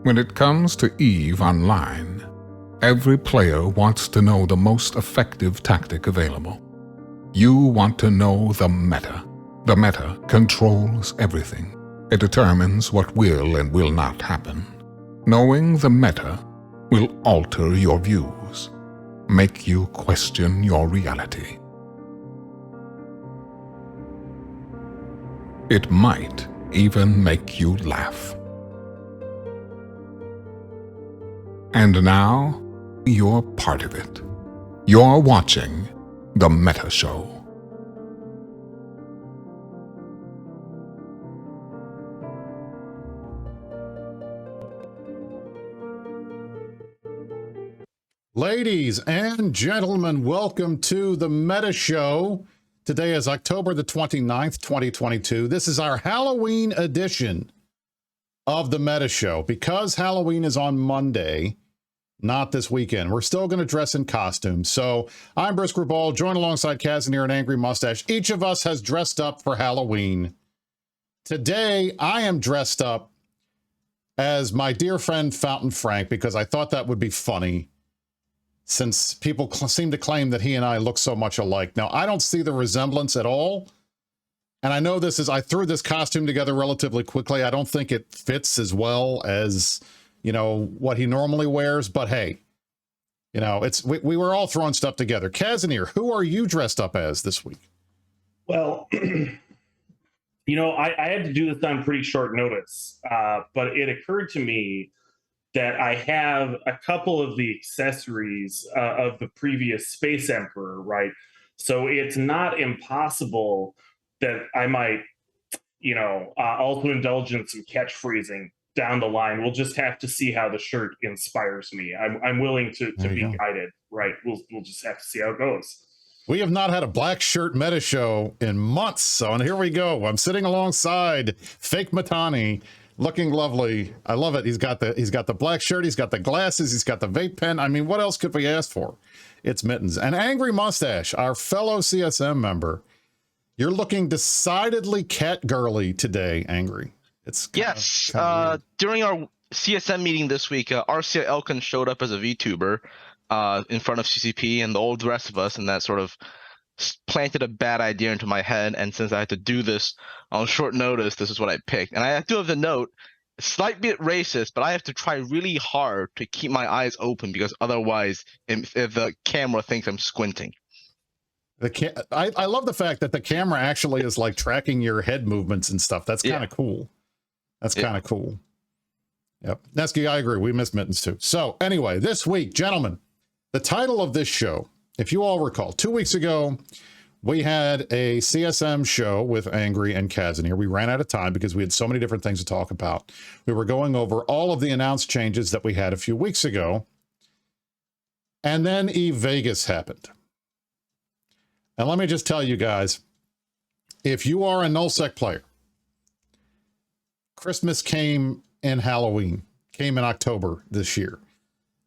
When it comes to EVE Online, every player wants to know the most effective tactic available. You want to know the meta. The meta controls everything. It determines what will and will not happen. Knowing the meta will alter your views, make you question your reality. It might even make you laugh. And now, you're part of it. You're watching the Meta Show. Ladies and gentlemen, welcome to the Meta Show. Today is October the 29th, 2022. This is our Halloween edition of the Meta Show. Because Halloween is on Monday, not this weekend, we're still going to dress in costumes. So I'm Brisc Rubal, joined alongside Casimir and Angry Mustache. Each of us has dressed up for Halloween. Today, I am dressed up as my dear friend Fountain Frank because I thought that would be funny, since people seem to claim that he and I look so much alike. Now, I don't see the resemblance at all. And I know I threw this costume together relatively quickly. I don't think it fits as well as, you know, what he normally wears. But hey, you know, we were all throwing stuff together. Casimir, who are you dressed up as this week? Well, you know, I had to do this on pretty short notice, but it occurred to me that I have a couple of the accessories of the previous Space Emperor, right? So it's not impossible that I might, you know, also indulge in some catchphrasing down the line. We'll just have to see how the shirt inspires me. I'm willing to be guided, right? We'll just have to see how it goes. We have not had a black shirt Meta Show in months, so and here we go. I'm sitting alongside Fake Matani, looking lovely. I love it. He's got the black shirt, he's got the glasses, he's got the vape pen. I mean, what else could we ask for? It's Mittens. And Angry Mustache, our fellow CSM member. You're looking decidedly cat girly today, Angry. It's yes. During our CSM meeting this week, RCA Elkin showed up as a VTuber in front of CCP and all the rest of us, and that sort of planted a bad idea into my head. And since I had to do this on short notice, this is what I picked. And I do have to note, slight bit racist, but I have to try really hard to keep my eyes open because otherwise, if the camera thinks I'm squinting. I love the fact that the camera actually is like tracking your head movements and stuff. That's kind of cool. That's kind of cool. Yep. Nesky, I agree. We miss Mittens too. So anyway, this week, gentlemen, the title of this show, if you all recall, 2 weeks ago, we had a CSM show with Angry and Casimir. We ran out of time because we had so many different things to talk about. We were going over all of the announced changes that we had a few weeks ago. And then EVE Vegas happened. And let me just tell you guys, if you are a nullsec player, Christmas came in Halloween, came in October this year.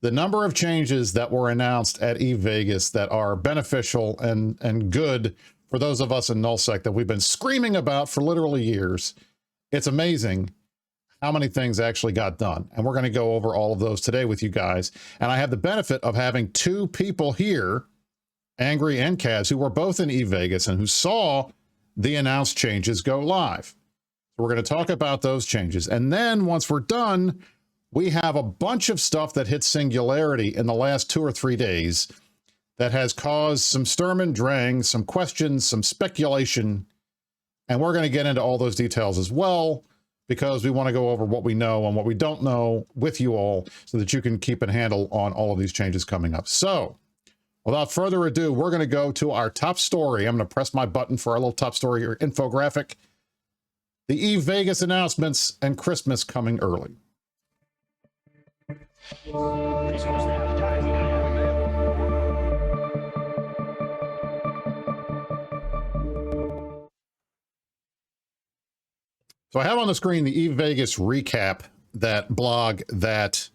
The number of changes that were announced at EVE Vegas that are beneficial and good for those of us in nullsec that we've been screaming about for literally years, it's amazing how many things actually got done. And we're going to go over all of those today with you guys. And I have the benefit of having two people here, Angry and Kaz, who were both in EVE Vegas and who saw the announced changes go live. So we're going to talk about those changes. And then once we're done, we have a bunch of stuff that hit Singularity in the last 2 or 3 days that has caused some Sturm und Drang, some questions, some speculation. And we're going to get into all those details as well, because we want to go over what we know and what we don't know with you all so that you can keep a handle on all of these changes coming up. So without further ado, we're going to go to our top story. I'm going to press my button for our little top story or infographic. The EVE Vegas announcements and Christmas coming early. So I have on the screen the EVE Vegas recap, that blog that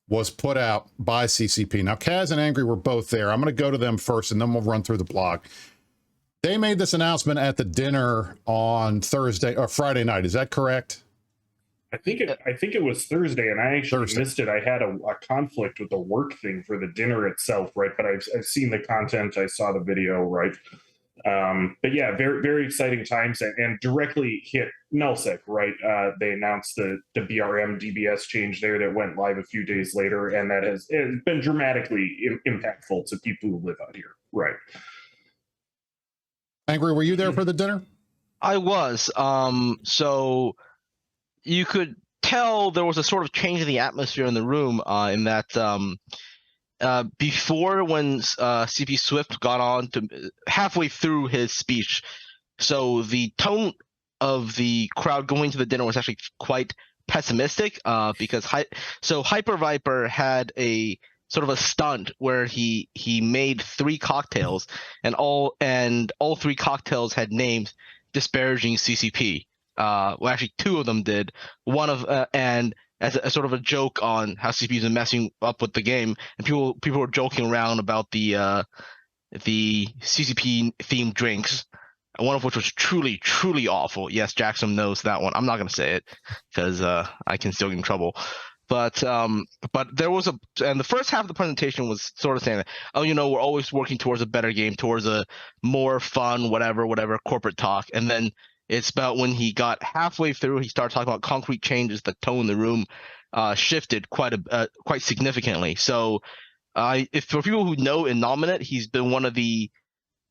was put out by CCP. Now, Kaz and Angry were both there. I'm going to go to them first, and then we'll run through the blog. They made this announcement at the dinner on Thursday or Friday night. Is that correct? I think it was Thursday, and I actually missed it. I had a conflict with the work thing for the dinner itself, right? But I've seen the content, I saw the video, right? But yeah, very very exciting times, and directly hit nullsec, right? They announced the BRM DBS change there that went live a few days later, and that has been dramatically impactful to people who live out here, right? Angry, were you there for the dinner? I was. So you could tell there was a sort of change in the atmosphere in the room, in that before, when CP Swift got on to halfway through his speech, so the tone of the crowd going to the dinner was actually quite pessimistic, because Hyper Viper had a sort of a stunt where he made 3 cocktails, and all 3 cocktails had names disparaging CCP. Well, actually 2 of them did. One of and as a sort of a joke on how CCP's been messing up with the game, and people were joking around about the CCP themed drinks, one of which was truly awful. Yes, Jackson knows that one. I'm not gonna say it because I can still get in trouble. But there was and the first half of the presentation was sort of saying that, oh, we're always working towards a better game, towards a more fun, whatever corporate talk. And then it's about when he got halfway through, he started talking about concrete changes. The tone in the room shifted quite significantly. So if for people who know Innominate, he's been one of the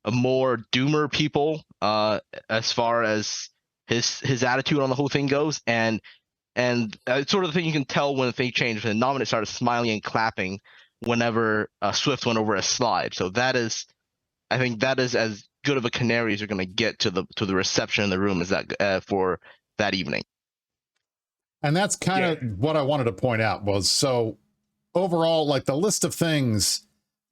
more doomer people as far as his attitude on the whole thing goes, and it's sort of the thing you can tell when the thing changed. And Nominate started smiling and clapping whenever Swift went over a slide. So I think that is as good of a canary as you're going to get to the reception in the room as that for that evening. And that's kind of what I wanted to point out was, so overall, like the list of things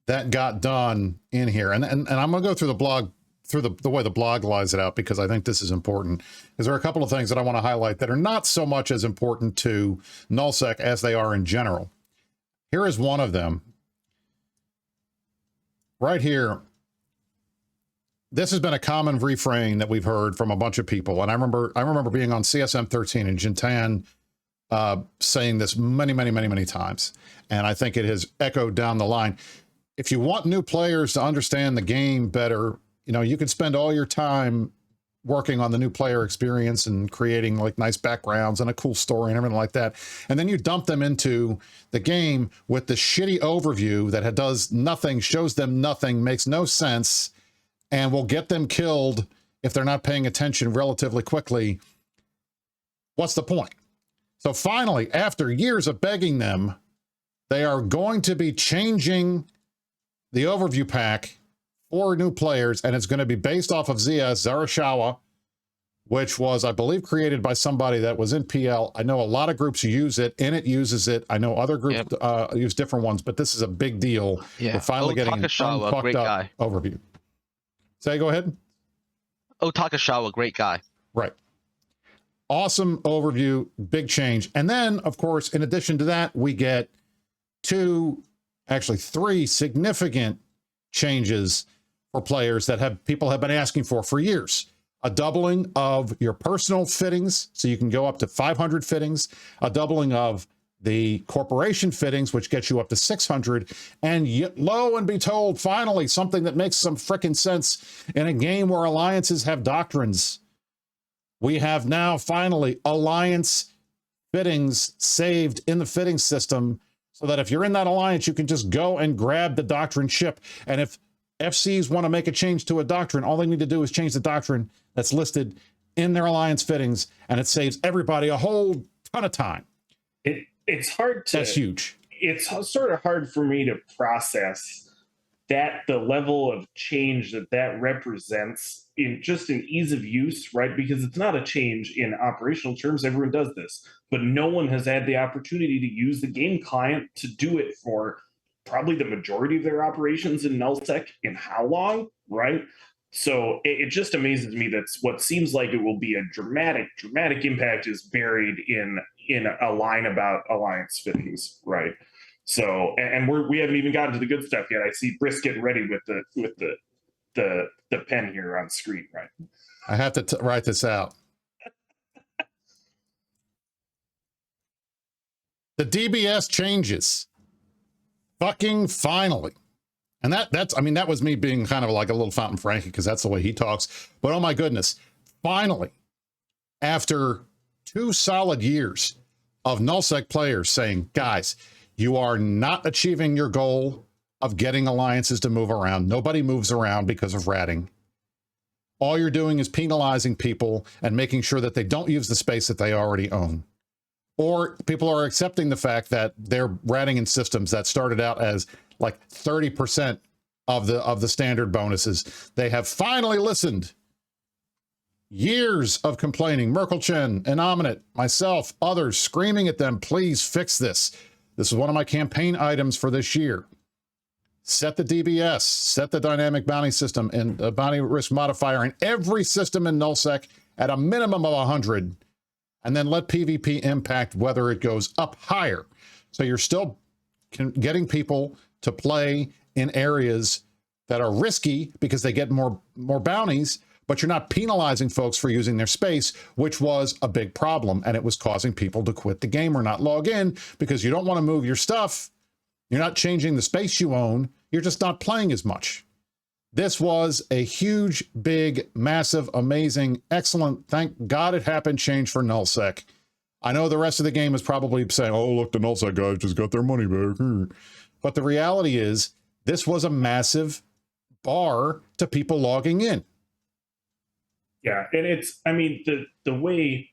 that got done in here, and I'm going to go through the blog, through the way the blog lays it out, because I think this is important, is there are a couple of things that I want to highlight that are not so much as important to nullsec as they are in general. Here is one of them. Right here. This has been a common refrain that we've heard from a bunch of people. And I remember being on CSM 13 and Jintan saying this many times. And I think it has echoed down the line. If you want new players to understand the game better, you could spend all your time working on the new player experience and creating like nice backgrounds and a cool story and everything like that. And then you dump them into the game with the shitty overview that does nothing, shows them nothing, makes no sense, and will get them killed if they're not paying attention relatively quickly. What's the point? So finally, after years of begging them, they are going to be changing the overview pack for new players, and it's going to be based off of ZS Zarishawa, which was, I believe, created by somebody that was in PL. I know a lot of groups use it, and it uses it. I know other groups use different ones, but this is a big deal. Yeah. We're finally getting an unfucked up overview. Say, go ahead. Oh, Takashawa, great guy. Right. Awesome overview, big change. And then, of course, in addition to that, we get 3 significant changes for players that people have been asking for years. A doubling of your personal fittings, so you can go up to 500 fittings, a doubling of the corporation fittings, which gets you up to 600, and lo and be told, finally, something that makes some frickin' sense in a game where alliances have doctrines. We have now finally alliance fittings saved in the fitting system, so that if you're in that alliance, you can just go and grab the doctrine ship. And if FCs want to make a change to a doctrine, all they need to do is change the doctrine that's listed in their alliance fittings, and it saves everybody a whole ton of time. It's hard to... That's huge. It's sort of hard for me to process that the level of change that represents in just an ease of use, right? Because it's not a change in operational terms. Everyone does this, but no one has had the opportunity to use the game client to do it for probably the majority of their operations in nullsec in how long, right? So it just amazes me that what seems like it will be a dramatic impact is buried in a line about alliance fittings, right? So, and we haven't even gotten to the good stuff yet. I see Brisc getting ready with the pen here on screen, right? I have to write this out. The DBS changes. Fucking finally. And that was me being kind of like a little Fountain Frankie because that's the way he talks. But oh my goodness, finally, after 2 solid years of nullsec players saying, guys, you are not achieving your goal of getting alliances to move around. Nobody moves around because of ratting. All you're doing is penalizing people and making sure that they don't use the space that they already own. Or people are accepting the fact that they're ratting in systems that started out as like 30% of the standard bonuses. They have finally listened. Years of complaining. Merkelchen, Innominate, myself, others screaming at them, please fix this. This is one of my campaign items for this year. Set the DBS, set the dynamic bounty system and the bounty risk modifier in every system in nullsec at a minimum of 100, and then let PvP impact whether it goes up higher. So you're still getting people to play in areas that are risky because they get more bounties, but you're not penalizing folks for using their space, which was a big problem, and it was causing people to quit the game or not log in because you don't want to move your stuff. You're not changing the space you own. You're just not playing as much. This was a huge, big, massive, amazing, excellent, thank God it happened, change for nullsec. I know the rest of the game is probably saying, oh, look, the nullsec guys just got their money back. But the reality is, this was a massive bar to people logging in. Yeah, and it's, I mean, the way,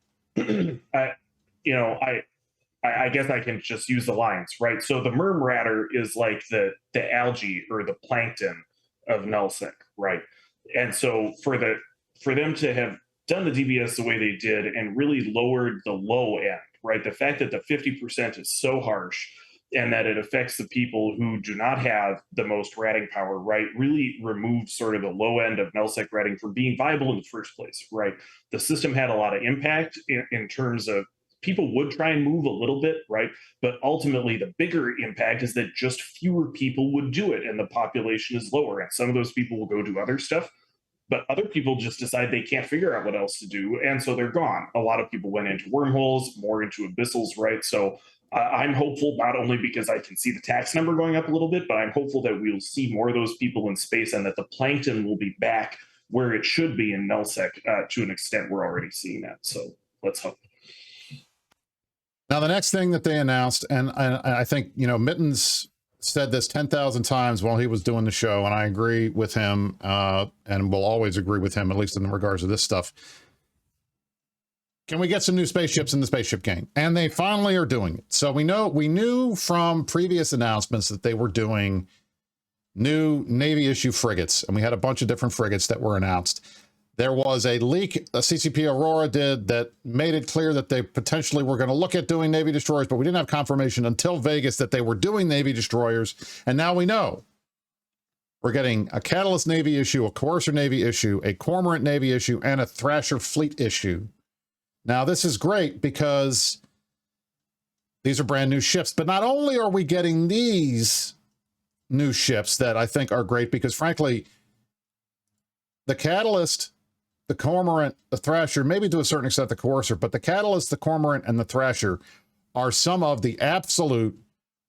I guess I can just use the lines, right? So the Merm Ratter is like the algae or the plankton of nullsec, right? And so for them to have done the DBS the way they did and really lowered the low end, right? The fact that the 50% is so harsh and that it affects the people who do not have the most ratting power, right? Really removed sort of the low end of nullsec ratting from being viable in the first place, right? The system had a lot of impact in terms of people would try and move a little bit, right? But ultimately, the bigger impact is that just fewer people would do it and the population is lower. And some of those people will go do other stuff, but other people just decide they can't figure out what else to do. And so they're gone. A lot of people went into wormholes, more into abyssals, right? So I'm hopeful, not only because I can see the tax number going up a little bit, but I'm hopeful that we'll see more of those people in space and that the plankton will be back where it should be in nullsec to an extent we're already seeing that. So let's hope. Now, the next thing that they announced, and I think, Mittens said this 10,000 times while he was doing the show, and I agree with him, and will always agree with him, at least in regards to this stuff. Can we get some new spaceships in the spaceship game? And they finally are doing it. So we knew from previous announcements that they were doing new Navy issue frigates, and we had a bunch of different frigates that were announced. There was a leak a CCP Aurora did that made it clear that they potentially were going to look at doing Navy destroyers, but we didn't have confirmation until Vegas that they were doing Navy destroyers. And now we know we're getting a Catalyst Navy issue, a Coercer Navy issue, a Cormorant Navy issue, and a Thrasher Fleet issue. Now, this is great because these are brand new ships, but not only are we getting these new ships that I think are great because, frankly, the Catalyst, the Cormorant, the Thrasher, maybe to a certain extent the Coercer, but the Catalyst, the Cormorant, and the Thrasher are some of the absolute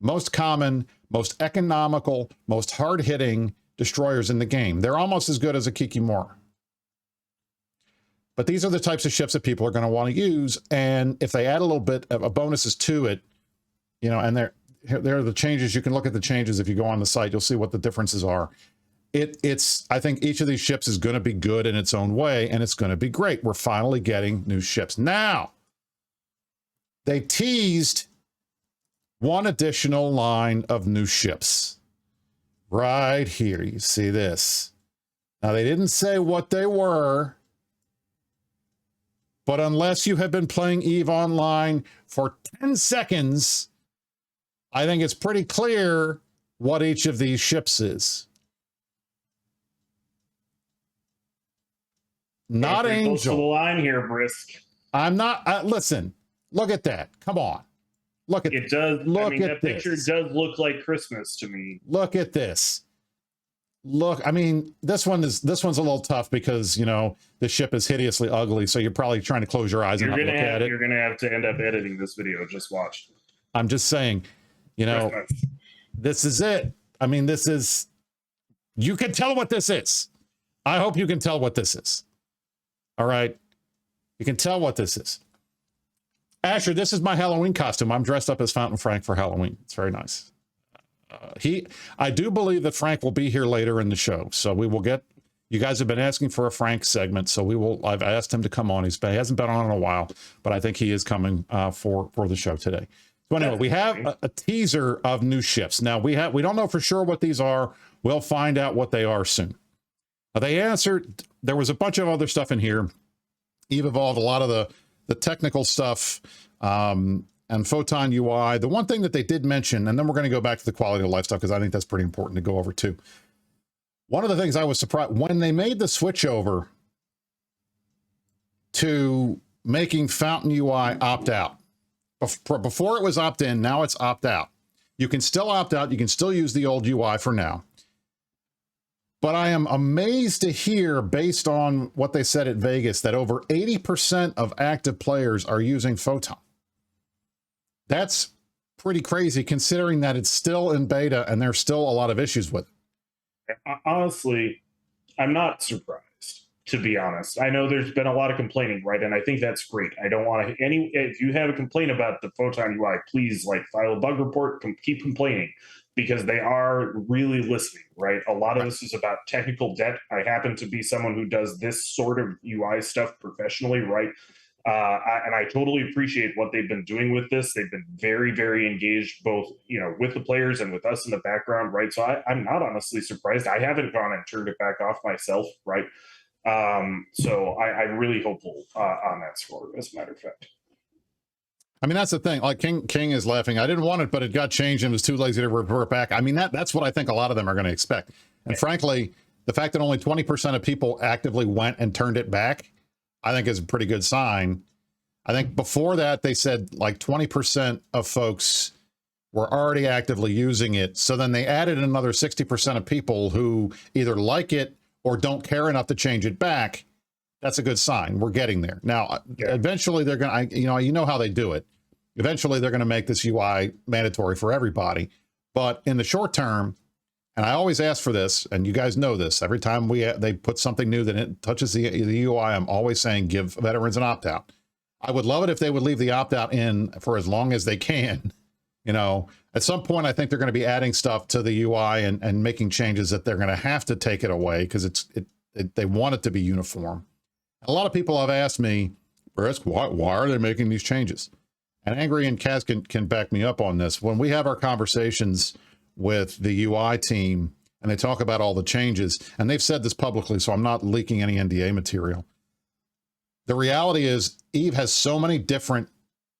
most common, most economical, most hard-hitting destroyers in the game. They're almost as good as a Kikimora. But these are the types of ships that people are going to want to use, and if they add a little bit of bonuses to it, and there are the changes. You can look at the changes if you go on the site. You'll see what the differences are. I think each of these ships is going to be good in its own way, and it's going to be great. We're finally getting new ships. Now, they teased one additional line of new ships. Right here, you see this. Now, they didn't say what they were, but unless you have been playing EVE Online for 10 seconds, I think it's pretty clear what each of these ships is. Not Angel. Close to the line here, Brisc. I'm not. Listen, look at that. Come on. Look at it. Does look at that this. picture does look like Christmas to me. Look at this. Look, I mean, this one's a little tough because the ship is hideously ugly, so you're probably trying to close your eyes and not look at it. You're gonna have to end up editing this video. Just watch. I'm just saying, this is it. I mean, you can tell what this is. I hope you can tell what this is. All right. You can tell what this is. Asher, this is my Halloween costume. I'm dressed up as Fountain Frank for Halloween. It's very nice. I do believe that Frank will be here later in the show. So we will get, you guys have been asking for a Frank segment. So I've asked him to come on. He hasn't been on in a while, but I think he is coming for the show today. So anyway, we have a teaser of new shifts. Now we don't know for sure what these are. We'll find out what they are soon. They answered, there was a bunch of other stuff in here. Eve evolved a lot of the technical stuff and Photon UI. The one thing that they did mention, and then we're going to go back to the quality of life stuff because I think that's pretty important to go over too. One of the things I was surprised when they made the switch over to making Fountain UI opt out. Before it was opt in, now it's opt out. You can still opt out. You can still use the old UI for now. But I am amazed to hear, based on what they said at Vegas, that over 80% of active players are using Photon. That's pretty crazy considering that it's still in beta and there's still a lot of issues with it. Honestly, I'm not surprised, to be honest. I know there's been a lot of complaining, right? And I think that's great. I don't want to, if you have a complaint about the Photon UI, please file a bug report, keep complaining, because they are really listening, right? A lot of this is about technical debt. I happen to be someone who does this sort of UI stuff professionally, right? And I totally appreciate what they've been doing with this. They've been very, very engaged, both with the players and with us in the background, right? So I'm not honestly surprised. I haven't gone and turned it back off myself, right? So I'm really hopeful on that score, as a matter of fact. I mean, that's the thing. Like King is laughing. I didn't want it, but it got changed and was too lazy to revert back. I mean, that's what I think a lot of them are going to expect. And frankly, the fact that only 20% of people actively went and turned it back, I think is a pretty good sign. I think before that, they said 20% of folks were already actively using it. So then they added another 60% of people who either like it or don't care enough to change it back. That's a good sign. We're getting there. Now, eventually they're going to, you know how they do it. Eventually they're going to make this UI mandatory for everybody. But in the short term, and I always ask for this, and you guys know this, every time they put something new that it touches the UI, I'm always saying give veterans an opt-out. I would love it if they would leave the opt-out in for as long as they can. At some point, I think they're going to be adding stuff to the UI and making changes that they're going to have to take it away because they want it to be uniform. A lot of people have asked me, Brisc, why are they making these changes? And Angry and Kaz can back me up on this. When we have our conversations with the UI team and they talk about all the changes, and they've said this publicly, so I'm not leaking any NDA material. The reality is Eve has so many different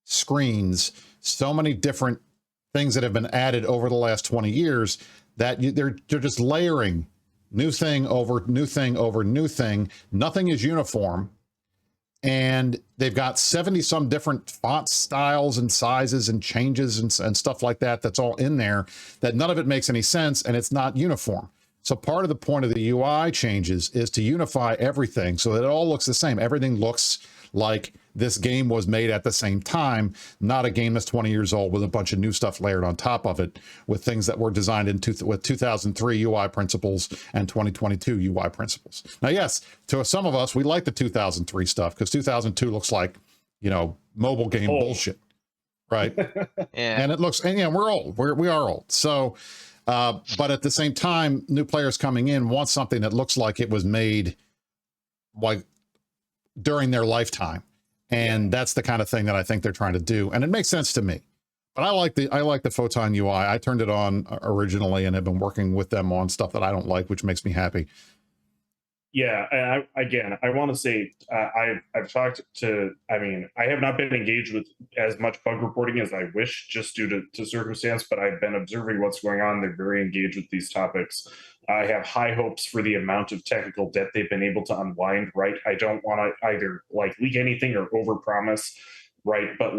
screens, so many different things that have been added over the last 20 years that they're just layering new thing over new thing over new thing. Nothing is uniform. And they've got 70 some different font styles and sizes and changes and stuff like that. That's all in there that none of it makes any sense and it's not uniform. So part of the point of the UI changes is to unify everything so that it all looks the same. Everything looks like this game was made at the same time, not a game that's 20 years old with a bunch of new stuff layered on top of it with things that were designed with 2003 UI principles and 2022 UI principles. Now, yes, to some of us, we like the 2003 stuff because 2002 looks like, mobile game bullshit, right? And it looks, and we're old. We are old. So, but at the same time, new players coming in want something that looks like it was made during their lifetime. And that's the kind of thing that I think they're trying to do. And it makes sense to me. But I like the Photon UI. I turned it on originally and have been working with them on stuff that I don't like, which makes me happy. Yeah, and I want to say I've talked to. I mean, I have not been engaged with as much bug reporting as I wish, just due to circumstance. But I've been observing what's going on. They're very engaged with these topics. I have high hopes for the amount of technical debt they've been able to unwind. Right, I don't want to either leak anything or overpromise. Right, but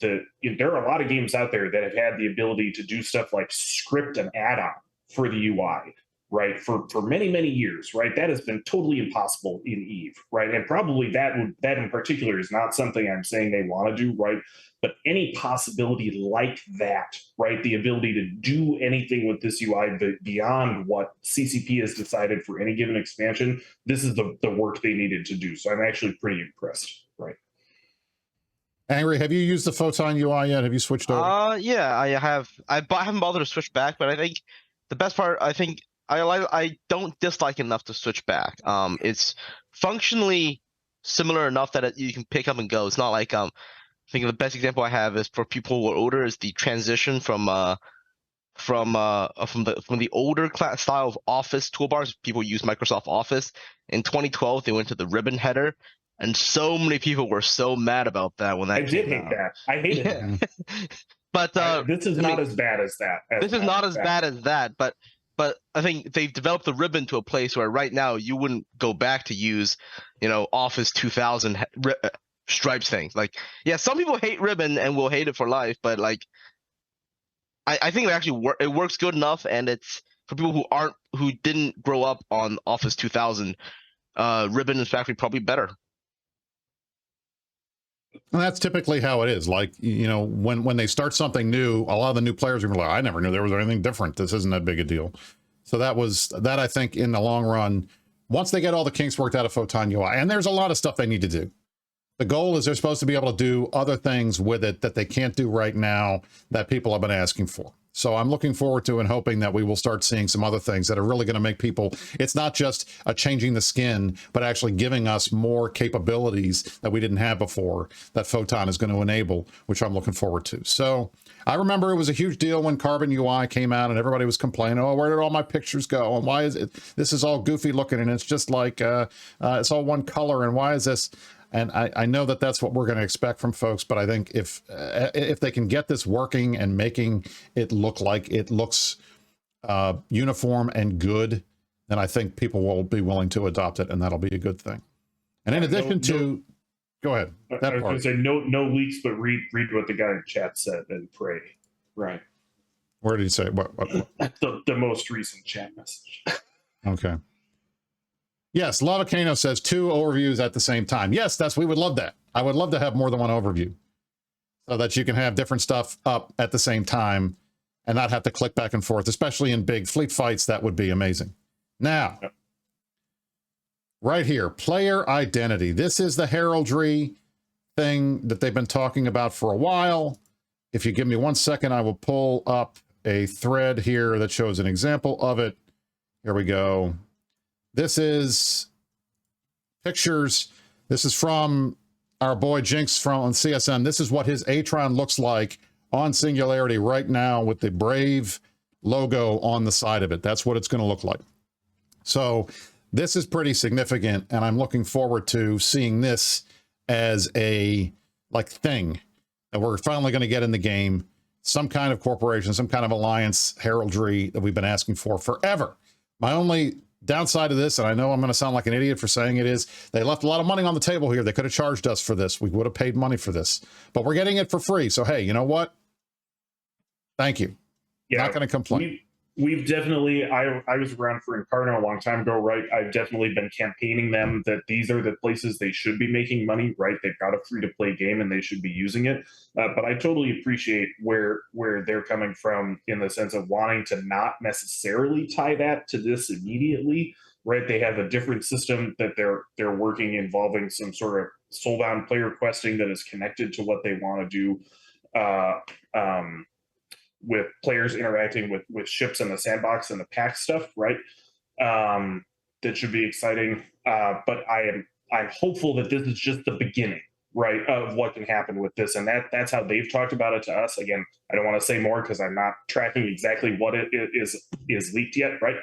there are a lot of games out there that have had the ability to do stuff like script an add-on for the UI. right? For many, many years, right? That has been totally impossible in Eve, right? And probably that in particular is not something I'm saying they want to do, right? But any possibility like that, right? The ability to do anything with this UI beyond what CCP has decided for any given expansion, this is the work they needed to do. So I'm actually pretty impressed, right? Angry, have you used the Photon UI yet? Have you switched over? Yeah, I have. I haven't bothered to switch back, but I think the best part, I don't dislike enough to switch back. It's functionally similar enough that you can pick up and go. It's not like I think the best example I have is for people who are older is the transition from the older class style of Office toolbars. People use Microsoft Office. In 2012, they went to the ribbon header, and so many people were so mad about that when that I did hate that. I hated that. But this is not as bad as that. This is not as bad as that, but I think they've developed the ribbon to a place where right now you wouldn't go back to use, Office 2000 stripes things. Like, yeah, some people hate ribbon and will hate it for life, but like, I think it actually it works good enough, and it's for people who didn't grow up on Office 2000. Ribbon is actually probably better. And that's typically how it is. Like, when they start something new, a lot of the new players are like, I never knew there was anything different. This isn't that big a deal. So that I think in the long run, once they get all the kinks worked out of Photon UI, and there's a lot of stuff they need to do. The goal is they're supposed to be able to do other things with it that they can't do right now that people have been asking for. So I'm looking forward to and hoping that we will start seeing some other things that are really going to make people, it's not just a changing the skin, but actually giving us more capabilities that we didn't have before that Photon is going to enable, which I'm looking forward to. So I remember it was a huge deal when Carbon UI came out and everybody was complaining, oh, where did all my pictures go? And why is it, this is all goofy looking and it's just like, it's all one color. And why is this? And I know that that's what we're going to expect from folks, but I think if they can get this working and making it look like it looks uniform and good, then I think people will be willing to adopt it, and that'll be a good thing. And in addition to, go ahead. I was going to say no leaks, but read what the guy in chat said and pray. Right. Where did he say? What? The most recent chat message. Okay. Yes, Lava Kano says 2 overviews at the same time. Yes, we would love that. I would love to have more than one overview so that you can have different stuff up at the same time and not have to click back and forth, especially in big fleet fights. That would be amazing. Now, right here, player identity. This is the heraldry thing that they've been talking about for a while. If you give me 1 second, I will pull up a thread here that shows an example of it. Here we go. This is pictures. This is from our boy Jinx from CSM. This is what his Atron looks like on Singularity right now with the Brave logo on the side of it. That's what it's going to look like. So this is pretty significant, and I'm looking forward to seeing this as a thing that we're finally going to get in the game. Some kind of corporation, some kind of alliance heraldry that we've been asking for forever. My only downside of this, and I know I'm going to sound like an idiot for saying it, is they left a lot of money on the table here. They could have charged us for this. We would have paid money for this, but we're getting it for free. So, hey, you know what? Thank you. Yeah, not going to complain. We've definitely, I was around for Incarno a long time ago, right? I've definitely been campaigning them that these are the places they should be making money, right? They've got a free-to-play game and they should be using it. But I totally appreciate where they're coming from in the sense of wanting to not necessarily tie that to this immediately, right? They have a different system that they're working involving some sort of soulbound player questing that is connected to what they want to do. With players interacting with ships in the sandbox and the pack stuff, right? That should be exciting. But I'm hopeful that this is just the beginning, right, of what can happen with this. And that's how they've talked about it to us. Again, I don't want to say more because I'm not tracking exactly what it is leaked yet, right?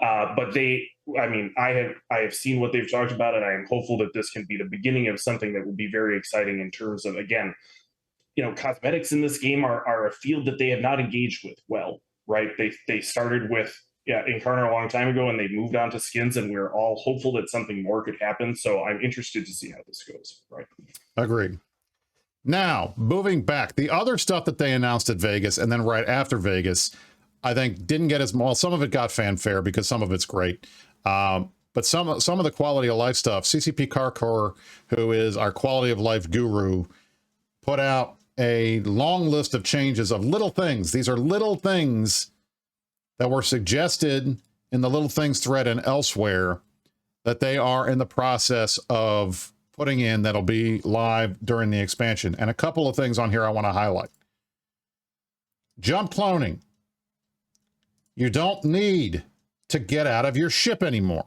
But I have seen what they've talked about, and I am hopeful that this can be the beginning of something that will be very exciting in terms of, again, cosmetics in this game are a field that they have not engaged with well, right? They started with Incarno a long time ago, and they moved on to skins, and we're all hopeful that something more could happen. So I'm interested to see how this goes, right? Agreed. Now, moving back, the other stuff that they announced at Vegas and then right after Vegas, I think didn't get as well. Some of it got fanfare because some of it's great. But some of the quality of life stuff, CCP Carcor, who is our quality of life guru, put out a long list of changes of little things. These are little things that were suggested in the little things thread and elsewhere that they are in the process of putting in that'll be live during the expansion. And a couple of things on here I want to highlight. Jump cloning. You don't need to get out of your ship anymore.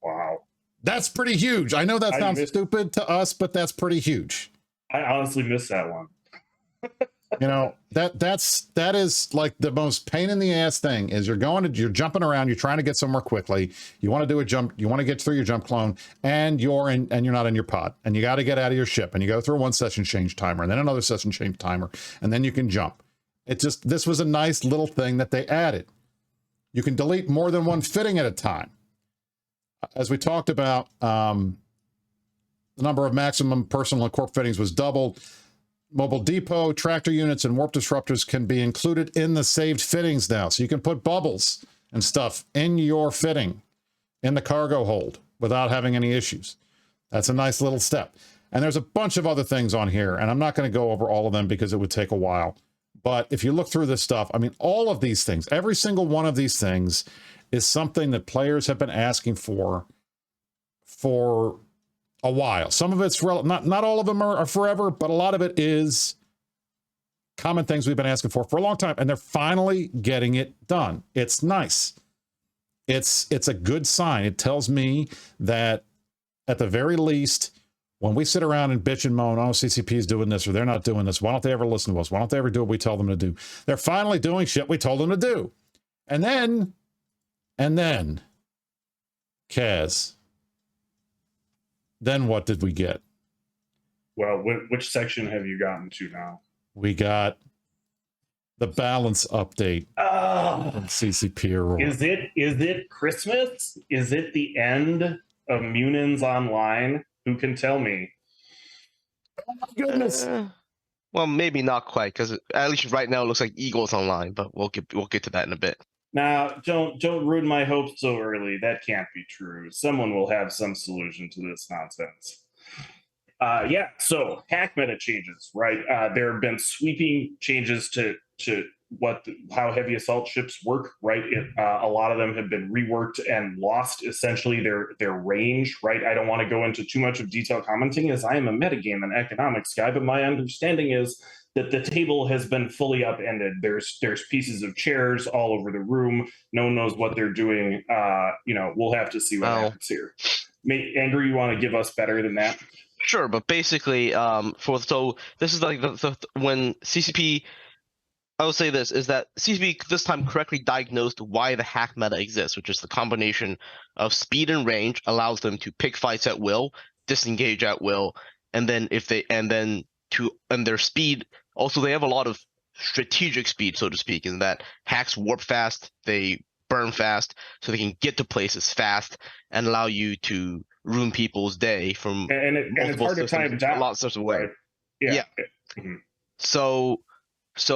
Wow. That's pretty huge. I know that sounds stupid to us, but that's pretty huge. I honestly missed that one. You know, that is like the most pain in the ass thing is you're jumping around, you're trying to get somewhere quickly. You want to do a jump, you want to get through your jump clone, and you're not in your pod, and you got to get out of your ship, and you go through one session change timer, and then another session change timer, and then you can jump. This was a nice little thing that they added. You can delete more than one fitting at a time. As we talked about, the number of maximum personal and corp fittings was doubled. Mobile depot, tractor units, and warp disruptors can be included in the saved fittings now. So you can put bubbles and stuff in your fitting in the cargo hold without having any issues. That's a nice little step. And there's a bunch of other things on here, and I'm not going to go over all of them because it would take a while. But if you look through this stuff, I mean, all of these things, every single one of these things is something that players have been asking for a while. Some of it's not all of them are forever, but a lot of it is common things we've been asking for a long time, and they're finally getting it done. It's nice. It's a good sign. It tells me that at the very least, when we sit around and bitch and moan, oh, CCP is doing this or they're not doing this, why don't they ever listen to us? Why don't they ever do what we tell them to do? They're finally doing shit we told them to do. And then, Kaz, then what did we get? Well, which section have you gotten to now? We got the balance update from CCP Aurora. Is it Christmas? Is it the end of Munins Online? Who can tell me? Oh my goodness! Well, maybe not quite, because at least right now it looks like Eagle's online, but we'll get to that in a bit. Now, don't ruin my hopes so early. That can't be true. Someone will have some solution to this nonsense. So hack meta changes, right? There have been sweeping changes to how heavy assault ships work, right? A lot of them have been reworked and lost essentially their range, right? I don't want to go into too much of detail commenting as I am a metagame and economics guy, but my understanding is that the table has been fully upended. There's pieces of chairs all over the room. No one knows what they're doing. We'll have to see what happens here. Andrew, you want to give us better than that? Sure, but basically, this is like when CCP. I will say this, is that CCP this time correctly diagnosed why the hack meta exists, which is the combination of speed and range allows them to pick fights at will, disengage at will, and then their speed, also they have a lot of strategic speed, so to speak, in that hacks warp fast, they burn fast, so they can get to places fast and allow you to ruin people's day from and it's hard to time down. A lot of sorts of way. Right? Yeah. Mm-hmm. So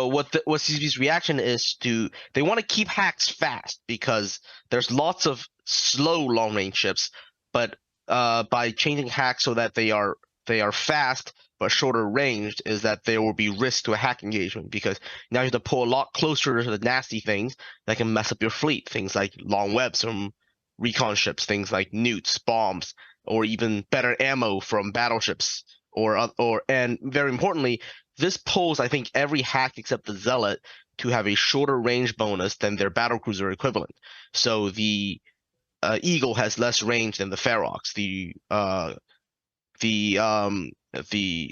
what CCP's reaction is they want to keep hacks fast because there's lots of slow long range ships, but by changing hacks so that they are fast but shorter ranged, is that there will be risk to a hack engagement because now you have to pull a lot closer to the nasty things that can mess up your fleet, things like long webs from recon ships, things like newts, bombs, or even better ammo from battleships, and very importantly, this pulls, I think, every hack except the Zealot to have a shorter range bonus than their battlecruiser equivalent. So the Eagle has less range than the Ferox. The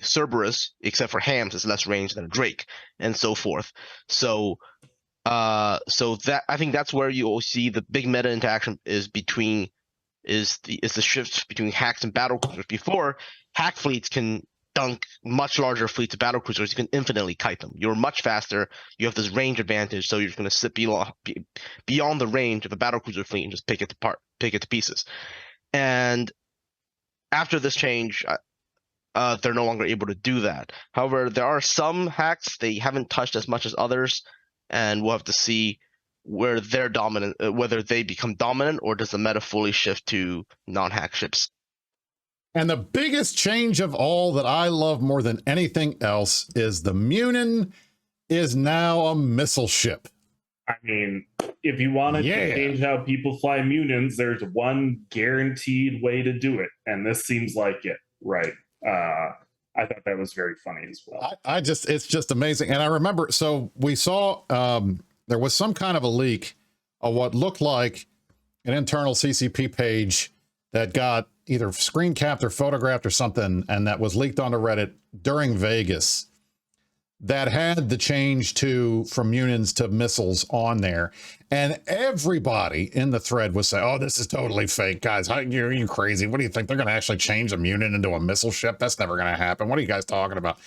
Cerberus, except for Hams, has less range than a Drake, and so forth. So that I think that's where you will see the big meta interaction is the shift between hacks and battlecruisers. Before, hack fleets can dunk much larger fleets of battlecruisers. You can infinitely kite them. You're much faster. You have this range advantage, so you're just going to sit beyond the range of a battlecruiser fleet and just pick it to pieces. And after this change, they're no longer able to do that. However, there are some hacks they haven't touched as much as others, and we'll have to see where they're dominant, whether they become dominant, or does the meta fully shift to non-hack ships? And the biggest change of all that I love more than anything else is the Munin is now a missile ship. I mean, if you wanted to change how people fly Munins, there's one guaranteed way to do it, and this seems like it, right? I thought that was very funny as well. It's just amazing. And I remember, so we saw there was some kind of a leak of what looked like an internal CCP page that got either screen capped or photographed or something, and that was leaked onto Reddit during Vegas, that had the change from Munins to missiles on there. And everybody in the thread was saying, oh, this is totally fake, guys. You're crazy. What do you think? They're going to actually change a Munin into a missile ship? That's never going to happen. What are you guys talking about?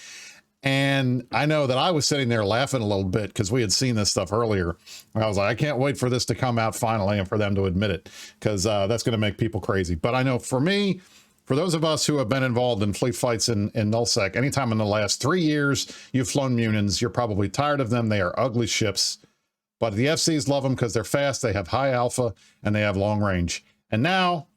And I know that I was sitting there laughing a little bit because we had seen this stuff earlier. I was like, I can't wait for this to come out finally and for them to admit it, because that's going to make people crazy. But I know for me, for those of us who have been involved in fleet fights in nullsec, anytime in the last 3 years you've flown Munins, you're probably tired of them. They are ugly ships, but the FCs love them because they're fast, they have high alpha, and they have long range. And now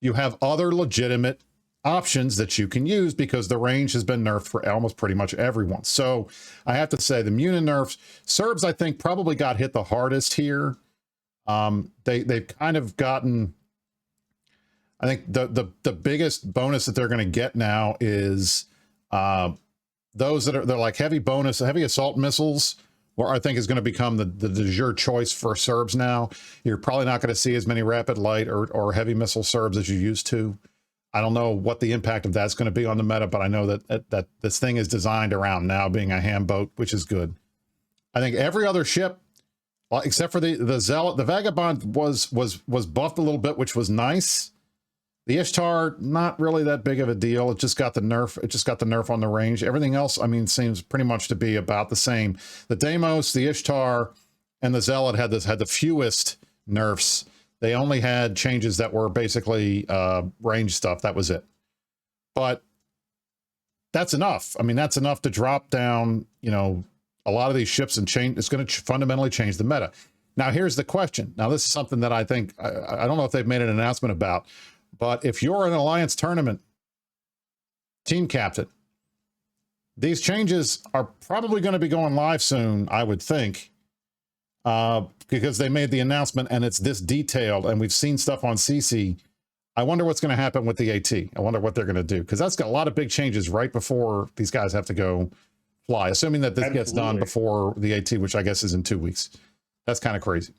you have other legitimate options that you can use because the range has been nerfed for almost pretty much everyone. So I have to say the Munin nerfs, Serbs, I think, probably got hit the hardest here. They've kind of gotten, I think the biggest bonus that they're going to get now is those they're like heavy assault missiles, or I think is going to become the de jure choice for Serbs now. You're probably not going to see as many rapid light or heavy missile Serbs as you used to. I don't know what the impact of that's going to be on the meta, but I know that this thing is designed around now being a ham boat, which is good. I think every other ship, except for the Zealot, the Vagabond was buffed a little bit, which was nice. The Ishtar, not really that big of a deal. It just got the nerf. It just got the nerf on the range. Everything else, I mean, seems pretty much to be about the same. The Deimos, the Ishtar, and the Zealot had the fewest nerfs. They only had changes that were basically range stuff. That was it. But that's enough. I mean, that's enough to drop down, you know, a lot of these ships and change. It's going to fundamentally change the meta. Now, here's the question. Now, this is something that I think, I don't know if they've made an announcement about, but if you're an Alliance tournament team captain, these changes are probably going to be going live soon, I would think. Because they made the announcement and it's this detailed and we've seen stuff on CC. I wonder what's going to happen with the AT. I wonder what they're going to do, because that's got a lot of big changes right before these guys have to go fly, assuming that this gets done before the AT, which I guess is in 2 weeks. That's kind of crazy.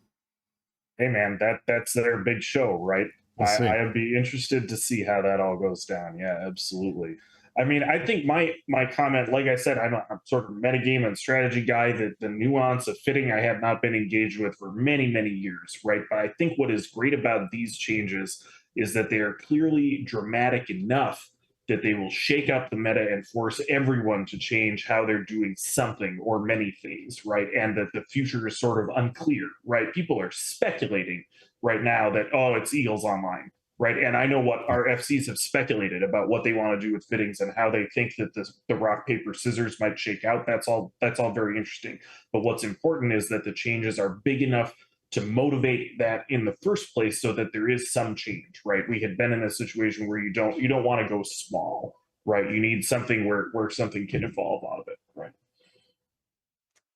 Hey man, that's their big show, right? I'd be interested to see how that all goes down. Yeah, absolutely. I mean, I think my comment, like I said, I'm sort of a metagame and strategy guy. The nuance of fitting I have not been engaged with for many, many years, right? But I think what is great about these changes is that they are clearly dramatic enough that they will shake up the meta and force everyone to change how they're doing something or many things, right? And that the future is sort of unclear, right? People are speculating right now that, oh, it's Eagles Online. Right. And I know what our FCs have speculated about what they want to do with fittings and how they think that the rock, paper, scissors might shake out. That's all very interesting. But what's important is that the changes are big enough to motivate that in the first place so that there is some change. Right. We had been in a situation where you don't want to go small. Right. You need something where something can evolve out of it. Right.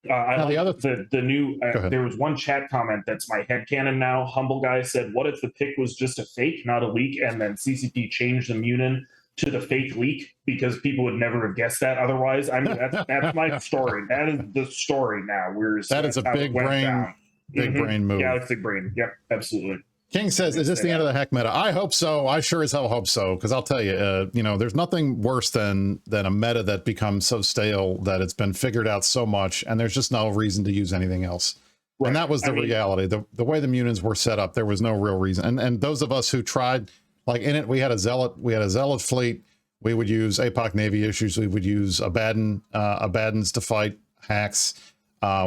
There was one chat comment that's my headcanon now. Humble Guy said, what if the pick was just a fake, not a leak, and then CCP changed the Munin to the fake leak because people would never have guessed that otherwise? I mean, that's my story. That is the story now. That is a big brain move. Galaxy brain. Yep, absolutely. King says, is this the end of the hack meta? I hope so. I sure as hell hope so. Because I'll tell you, there's nothing worse than a meta that becomes so stale that it's been figured out so much, and there's just no reason to use anything else. Right. And that was the reality. The way the Munins were set up, there was no real reason. And those of us who tried, like in it, we had a Zealot fleet. We would use APOC Navy issues. We would use Abaddons to fight hacks.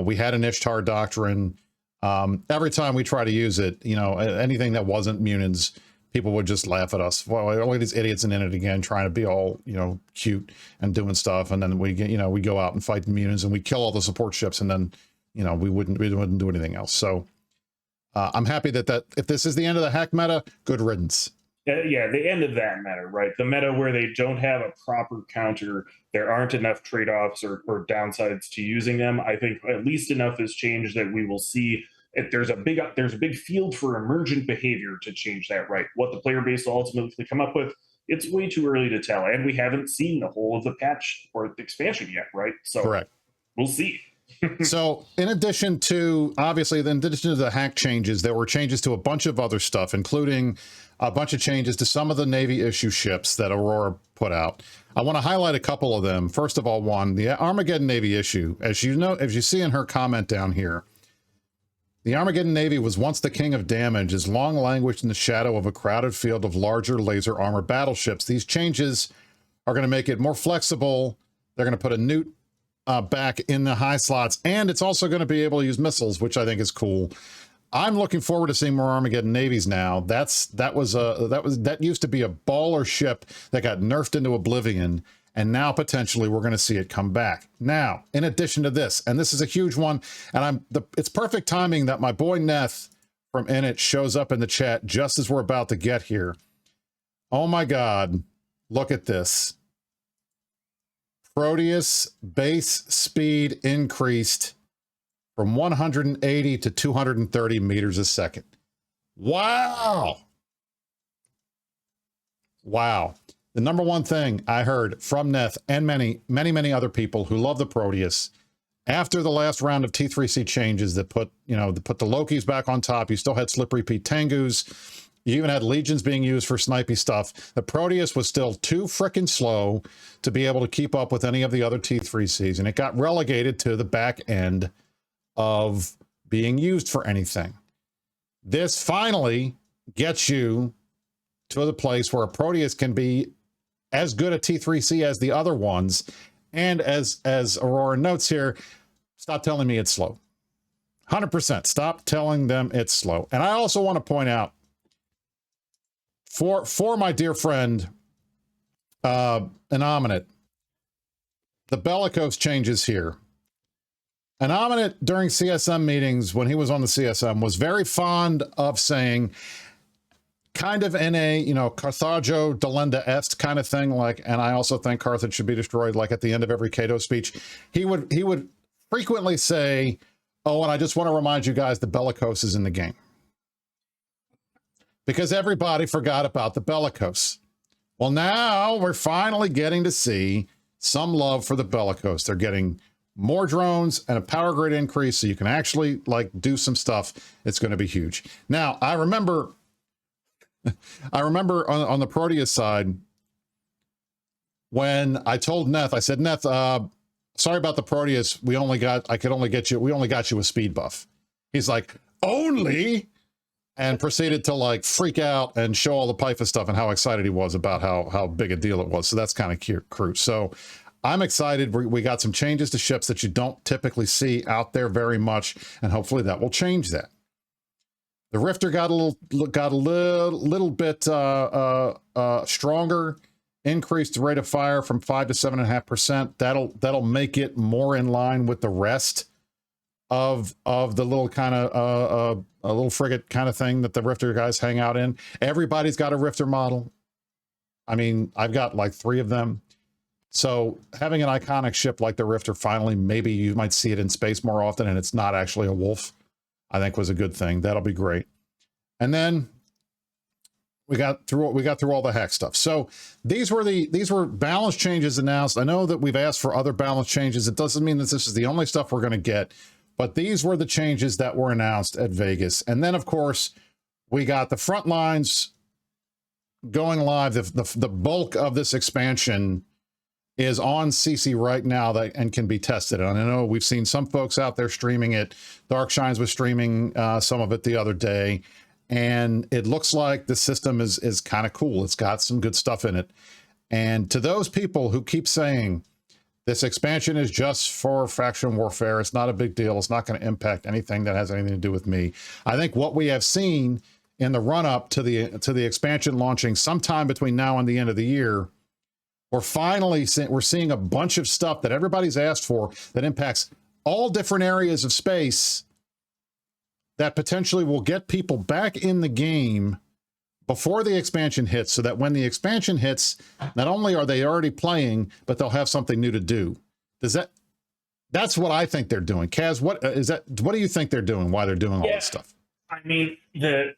We had an Ishtar doctrine. Every time we try to use it, anything that wasn't Munins, people would just laugh at us. Well, look at these idiots in it again, trying to be all, cute and doing stuff. And then we go out and fight the Munins and we kill all the support ships. And then, you know, we wouldn't do anything else. So I'm happy that if this is the end of the hack meta, good riddance. Yeah, the end of that meta, right? The meta where they don't have a proper counter, there aren't enough trade-offs or downsides to using them. I think at least enough has changed that we will see if there's a big field for emergent behavior to change that, right? What the player base will ultimately come up with, it's way too early to tell, and we haven't seen the whole of the patch or the expansion yet, right? So correct. We'll see. So in addition to the hack changes, there were changes to a bunch of other stuff, including a bunch of changes to some of the Navy issue ships that Aurora put out. I want to highlight a couple of them. First of all, one, the Armageddon Navy issue. As you see in her comment down here, the Armageddon Navy was once the king of damage, is long languished in the shadow of a crowded field of larger laser armor battleships. These changes are going to make it more flexible. They're going to put a newt back in the high slots, and it's also going to be able to use missiles, which I think is cool. I'm looking forward to seeing more Armageddon Navies now. That used to be a baller ship that got nerfed into oblivion, and now potentially we're going to see it come back. Now, in addition to this, and this is a huge one, and it's perfect timing that my boy Neth from Init shows up in the chat just as we're about to get here. Oh my God, look at this. Proteus base speed increased from 180 to 230 meters a second. Wow. Wow. The number one thing I heard from Neth and many other people who love the Proteus after the last round of T3C changes that put the Lokis back on top, you still had slippery Pete Tengus. You even had legions being used for snipey stuff. The Proteus was still too frickin' slow to be able to keep up with any of the other T3Cs, and it got relegated to the back end of being used for anything. This finally gets you to the place where a Proteus can be as good a T3C as the other ones, and as Aurora notes here, stop telling me it's slow. 100%. Stop telling them it's slow. And I also want to point out, for my dear friend, Anominate, the bellicose changes here. Anominate during CSM meetings, when he was on the CSM, was very fond of saying, kind of in a, Carthago delenda-esque kind of thing, like, and I also think Carthage should be destroyed, like at the end of every Cato speech. He would frequently say, oh, and I just want to remind you guys, the bellicose is in the game. Because everybody forgot about the bellicose. Well, now we're finally getting to see some love for the bellicose. They're getting more drones and a power grid increase, so you can actually do some stuff. It's going to be huge. Now, I remember on the Proteus side, when I told Neth, I said, Neth, sorry about the Proteus. We only got you a speed buff. He's like, only? And proceeded to freak out and show all the Python stuff and how excited he was about how big a deal it was. So that's kind of cute. So I'm excited. We got some changes to ships that you don't typically see out there very much, and hopefully that will change that. The Rifter got a little bit stronger, increased the rate of fire from 5 to 7.5%. That'll make it more in line with the rest of the little kind of a little frigate kind of thing that the Rifter guys hang out in. Everybody's got a Rifter model. I mean, I've got 3 of them. So having an iconic ship like the Rifter, finally, maybe you might see it in space more often, and it's not actually a wolf, I think was a good thing. That'll be great. And then we got through all the hack stuff. So these were balance changes announced. I know that we've asked for other balance changes. It doesn't mean that this is the only stuff we're going to get, but these were the changes that were announced at Vegas. And then, of course, we got the front lines going live. The bulk of this expansion is on CC right now and can be tested. And I know we've seen some folks out there streaming it. Darkshines was streaming some of it the other day, and it looks like the system is kind of cool. It's got some good stuff in it. And to those people who keep saying this expansion is just for faction warfare, it's not a big deal, it's not going to impact anything that has anything to do with me, I think what we have seen in the run-up to the expansion launching sometime between now and the end of the year, we're seeing a bunch of stuff that everybody's asked for that impacts all different areas of space that potentially will get people back in the game before the expansion hits, so that when the expansion hits, not only are they already playing, but they'll have something new to do. That's what I think they're doing. Kaz, what do you think they're doing? Why they're doing all this stuff? I mean, the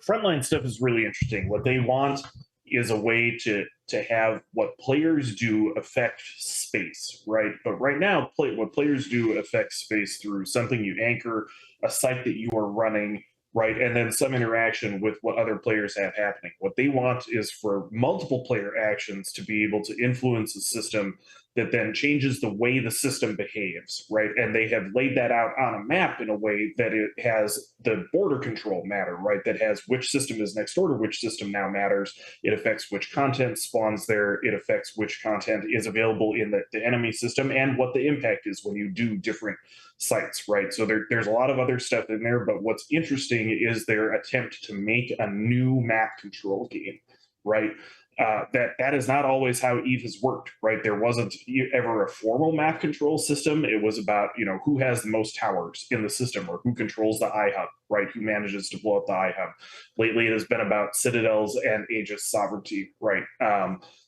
frontline stuff is really interesting. What they want is a way to have what players do affect space, right? But right now, what players do affects space through something you anchor, a site that you are running, right? And then some interaction with what other players have happening. What they want is for multiple player actions to be able to influence a system that then changes the way the system behaves, right? And they have laid that out on a map in a way that it has the border control matter, right? That has which system is next door to which system now matters. It affects which content spawns there. It affects which content is available in the enemy system and what the impact is when you do different sites, right? So there's a lot of other stuff in there, but what's interesting is their attempt to make a new map control game, right? That is not always how EVE has worked, right? There wasn't ever a formal map control system. It was about, who has the most towers in the system, or who controls the iHub, right? Who manages to blow up the iHub. Lately, it has been about citadels and Aegis sovereignty, right?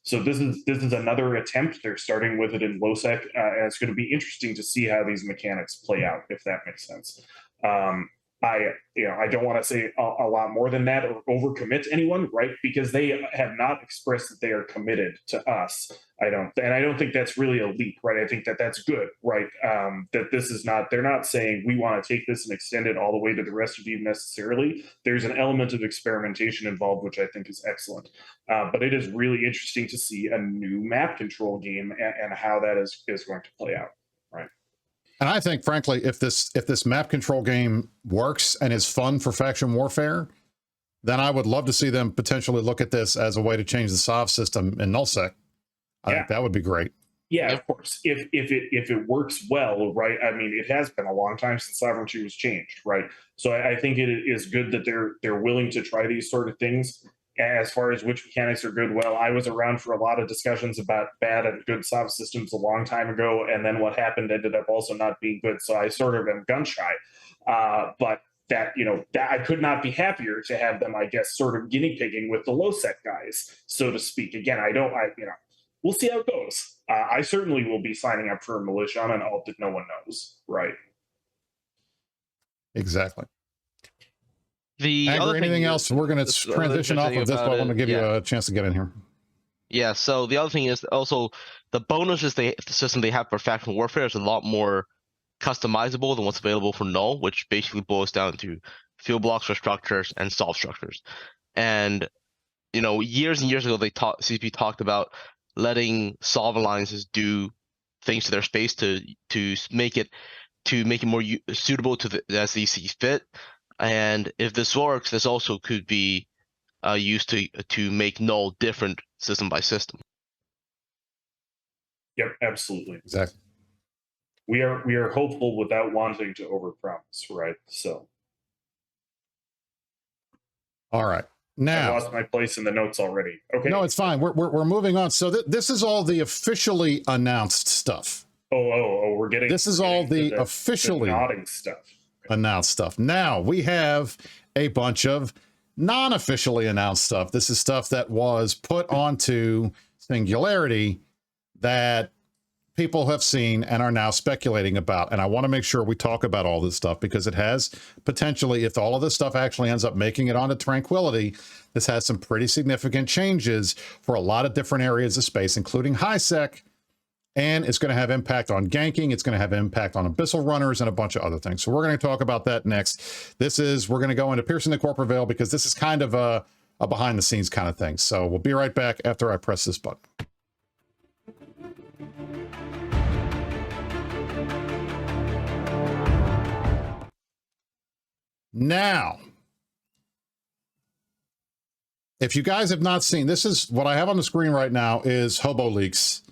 So this is another attempt. They're starting with it in LowSec, and it's going to be interesting to see how these mechanics play out, if that makes sense. I don't want to say a lot more than that or overcommit anyone, right? Because they have not expressed that they are committed to us. I don't think that's really a leap, right? I think that that's good, right? That this is not, they're not saying we want to take this and extend it all the way to the rest of you necessarily. There's an element of experimentation involved, which I think is excellent. But it is really interesting to see a new map control game and how that is going to play out, right? And I think, frankly, if this map control game works and is fun for faction warfare, then I would love to see them potentially look at this as a way to change the SOV system in nullsec. I think that would be great. Yeah, of course. If it works well, right? I mean, it has been a long time since sovereignty was changed, right? So I think it is good that they're willing to try these sort of things. As far as which mechanics are good, well, I was around for a lot of discussions about bad and good SOV systems a long time ago, and then what happened ended up also not being good. So I sort of am gun shy, but that I could not be happier to have them, I guess, sort of guinea pigging with the LowSec guys, so to speak. Again, we'll see how it goes. I certainly will be signing up for a militia on an alt that no one knows, right? Exactly. Anything else? We're going to transition off of this, but I want to give you a chance to get in here. Yeah, so the other thing is also the bonuses the system they have for faction warfare is a lot more customizable than what's available for null, which basically boils down to field blocks for structures and solve structures. And years and years ago, CCP talked about letting solve alliances do things to their space to make it more suitable as they see fit. And if this works, this also could be used to make null different system by system. Yep, absolutely. Exactly. We are hopeful without wanting to overpromise, right? So. All right. Now, I lost my place in the notes already. Okay. No, it's fine. We're moving on. So this is all the officially announced stuff. We're getting. This is all the officially nodding stuff. Announced stuff. Now we have a bunch of non-officially announced stuff. This is stuff that was put onto Singularity that people have seen and are now speculating about. And I want to make sure we talk about all this stuff because it has potentially, if all of this stuff actually ends up making it onto Tranquility, this has some pretty significant changes for a lot of different areas of space, including high sec. And it's going to have impact on ganking. It's going to have impact on abyssal runners and a bunch of other things. So we're going to talk about that next. We're going to go into piercing the corporate veil because this is kind of a behind the scenes kind of thing. So we'll be right back after I press this button. Now, if you guys have not seen, this is what I have on the screen right now is Hobo Leaks.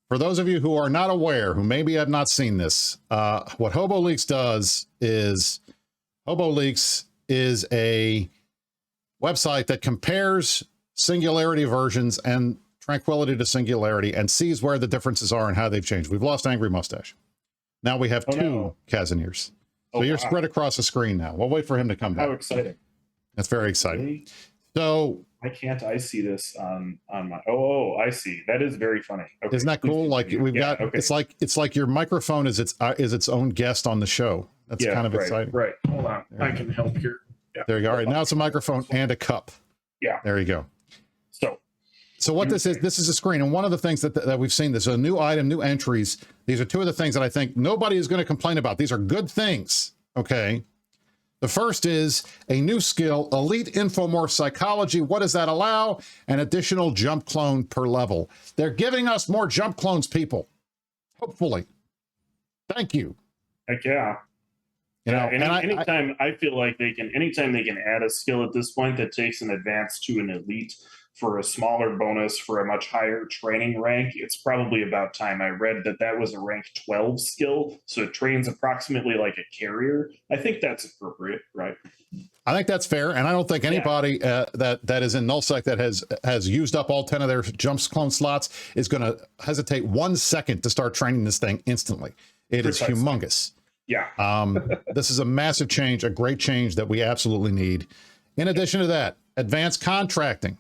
For those of you who are not aware, who maybe have not seen this, what Hobo Leaks does is Hobo Leaks is a website that compares Singularity versions and Tranquility to Singularity and sees where the differences are and how they've changed. We've lost Angry Mustache. Now we have Oh, two no. Kazaniers. So Oh, you're wow. spread across the screen now. We'll wait for him to come How back. exciting. That's very exciting. Really? So why can't I see this on my? Oh, I see. That is very funny. Okay, isn't that cool? Like we've got, okay. it's like your microphone is its own guest on the show. That's kind of exciting. Right. Hold on. I can help here. Yeah. There you go. All right. Now it's a microphone and a cup. Yeah. There you go. So what this is a screen. And one of the things that we've seen, this is a new item, new entries. These are two of the things that I think nobody is going to complain about. These are good things. Okay. The first is a new skill, Elite Infomorph Psychology. What does that allow? An additional jump clone per level. They're giving us more jump clones, people. Hopefully. Thank you. Heck yeah. You know, anytime I feel like anytime they can add a skill at this point that takes an advance to an elite for a smaller bonus for a much higher training rank, it's probably about time. I read that was a rank 12 skill, so it trains approximately like a carrier. I think that's appropriate, right? I think that's fair, and I don't think anybody that is in nullsec that has used up all 10 of their jump clone slots is going to hesitate 1 second to start training this thing instantly. It is humongous. Yeah. This is a massive change, a great change that we absolutely need. In addition to that, advanced contracting.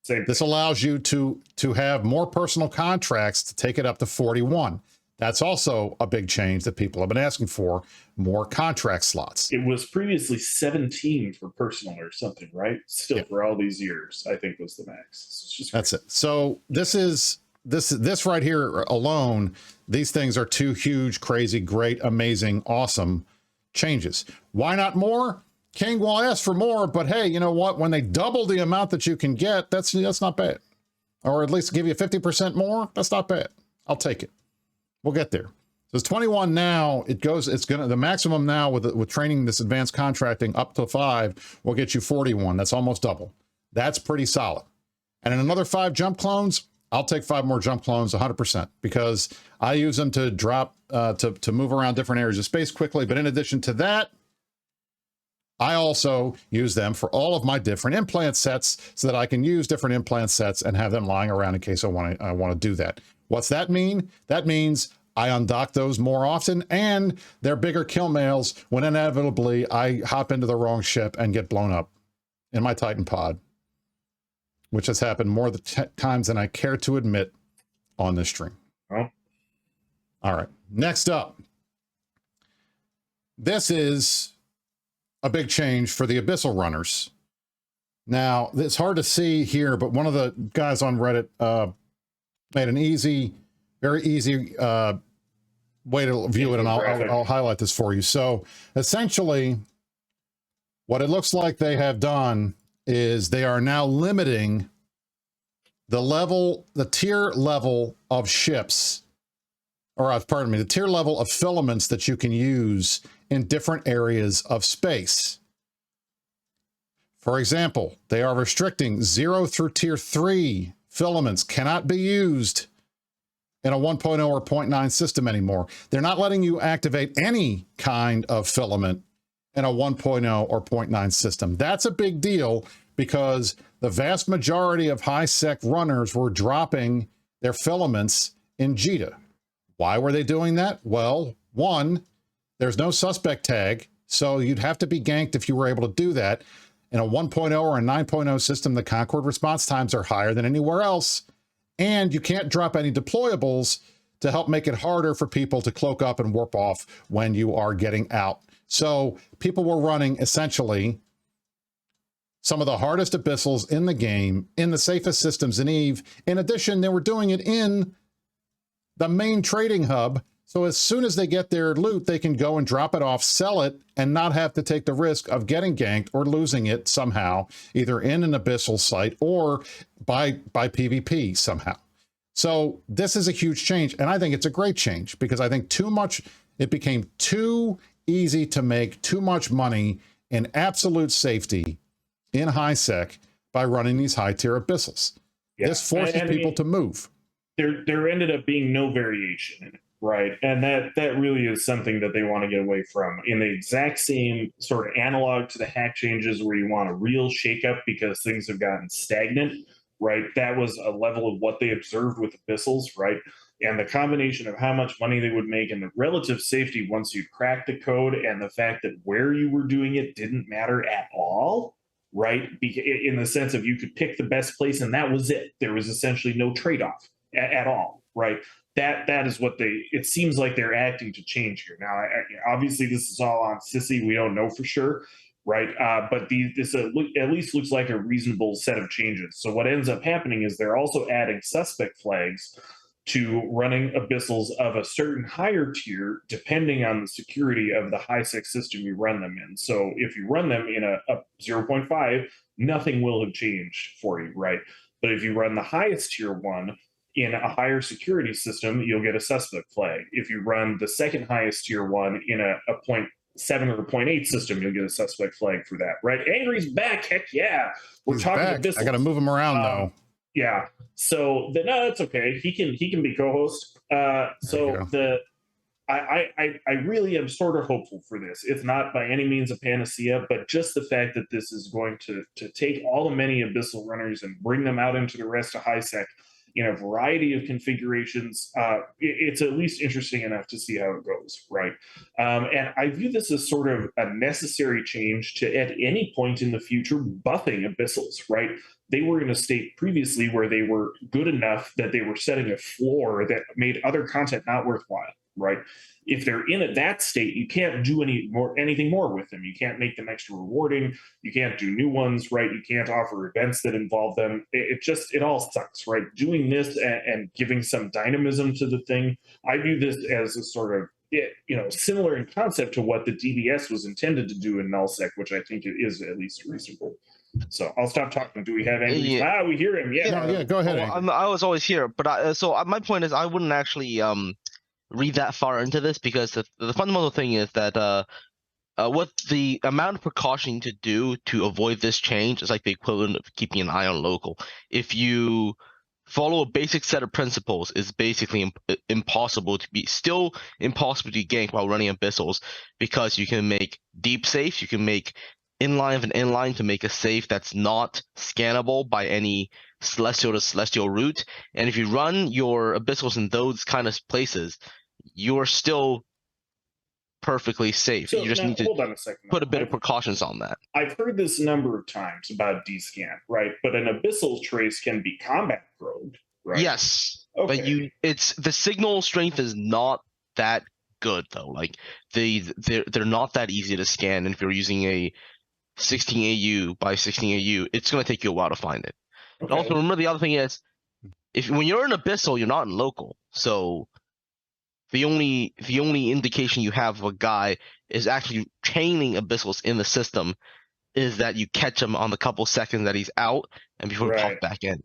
This allows you to have more personal contracts to take it up to 41. That's also a big change that people have been asking for, more contract slots. It was previously 17 for personal or something, right? Still for all these years, I think was the max. That's it. So this right here alone, these things are two huge, crazy, great, amazing, awesome changes. Why not more? King will ask for more, but hey, you know what? When they double the amount that you can get, that's not bad. Or at least give you 50% more, that's not bad. I'll take it. We'll get there. So it's 21 now. The maximum now with training this advanced contracting up to 5 will get you 41. That's almost double. That's pretty solid. And in another 5 jump clones, I'll take 5 more jump clones 100% because I use them to drop, to move around different areas of space quickly. But in addition to that, I also use them for all of my different implant sets so that I can use different implant sets and have them lying around in case I want to do that. What's that mean? That means I undock those more often and they're bigger kill mails when inevitably I hop into the wrong ship and get blown up in my Titan pod, which has happened more times than I care to admit on this stream. Oh. All right, next up. This is a big change for the Abyssal runners. Now, it's hard to see here, but one of the guys on Reddit made an very easy way to view it, and I'll highlight this for you. So essentially, what it looks like they have done is they are now limiting the tier level of ships, or pardon me, the tier level of filaments that you can use in different areas of space. For example, they are restricting 0 through tier 3 filaments cannot be used in a 1.0 or 0.9 system anymore. They're not letting you activate any kind of filament in a 1.0 or 0.9 system. That's a big deal because the vast majority of high-sec runners were dropping their filaments in JITA. Why were they doing that? Well, one, there's no suspect tag, so you'd have to be ganked if you were able to do that. In a 1.0 or a 9.0 system, the Concord response times are higher than anywhere else, and you can't drop any deployables to help make it harder for people to cloak up and warp off when you are getting out. So people were running essentially some of the hardest abyssals in the game, in the safest systems in EVE. In addition, they were doing it in the main trading hub. So as soon as they get their loot, they can go and drop it off, sell it, and not have to take the risk of getting ganked or losing it somehow, either in an abyssal site or by PvP somehow. So this is a huge change, and I think it's a great change because I think it became too easy to make too much money in absolute safety in high sec by running these high tier abyssals. Yeah. This forces people to move. There ended up being no variation in it, right? And that really is something that they want to get away from. In the exact same sort of analog to the hack changes where you want a real shakeup because things have gotten stagnant, right? That was a level of what they observed with abyssals, right? and the combination of how much money they would make and the relative safety once you cracked the code, and the fact that where you were doing it didn't matter at all, right? In the sense of you could pick the best place and that was it. There was essentially no trade-off at all, right? That is what it seems like they're acting to change here. Now, obviously, this is all on Sissy. We don't know for sure, right? But this at least looks like a reasonable set of changes. So what ends up happening is they're also adding suspect flags to running abyssals of a certain higher tier, depending on the security of the high-sec system you run them in. So if you run them in a 0.5, nothing will have changed for you, right? But if you run the highest tier one in a higher security system, you'll get a suspect flag. If you run the second highest tier one in a 0.7 or 0.8 system, you'll get a suspect flag for that, right? Angry's back, heck yeah. We're He's talking back. abyssals. I got to move him around though. Yeah. So no, that's okay. He can be co-host. I really am sort of hopeful for this. It's not by any means a panacea, but just the fact that this is going to take all the many abyssal runners and bring them out into the rest of HiSec in a variety of configurations, it's at least interesting enough to see how it goes, right? And I view this as sort of a necessary change to, at any point in the future, buffing abyssals, right? They were in a state previously where they were good enough that they were setting a floor that made other content not worthwhile, right? If they're in that state, you can't do anything more with them. You can't make them extra rewarding. You can't do new ones, right? You can't offer events that involve them. It all sucks, right? Doing this and giving some dynamism to the thing, I view this as a sort of, similar in concept to what the DBS was intended to do in nullsec, which I think it is at least reasonable. So I'll stop talking. Do we have any? Yeah. We hear him. Yeah. Go ahead. I was always here, but my point is I wouldn't actually read that far into this, because the fundamental thing is that what the amount of precaution to do to avoid this change is like the equivalent of keeping an eye on local. If you follow a basic set of principles, it's basically impossible to gank while running abyssals, because you can make deep safes, you can make inline of an inline to make a safe that's not scannable by any celestial to celestial route. And if you run your abyssals in those kind of places, you're still perfectly safe. So you just need to hold on a second. put a bit of precautions on that. I've heard this a number of times about descan, right? But an abyssal trace can be combat probed, right? Yes, okay. But the signal strength is not that good though. Like they're not that easy to scan, and if you're using a 16 AU by 16 AU, it's going to take you a while to find it. Okay. Also, remember the other thing is, when you're in abyssal, you're not in local, so the only indication you have of a guy is actually chaining abyssals in the system is that you catch him on the couple seconds that he's out and before he pops back in.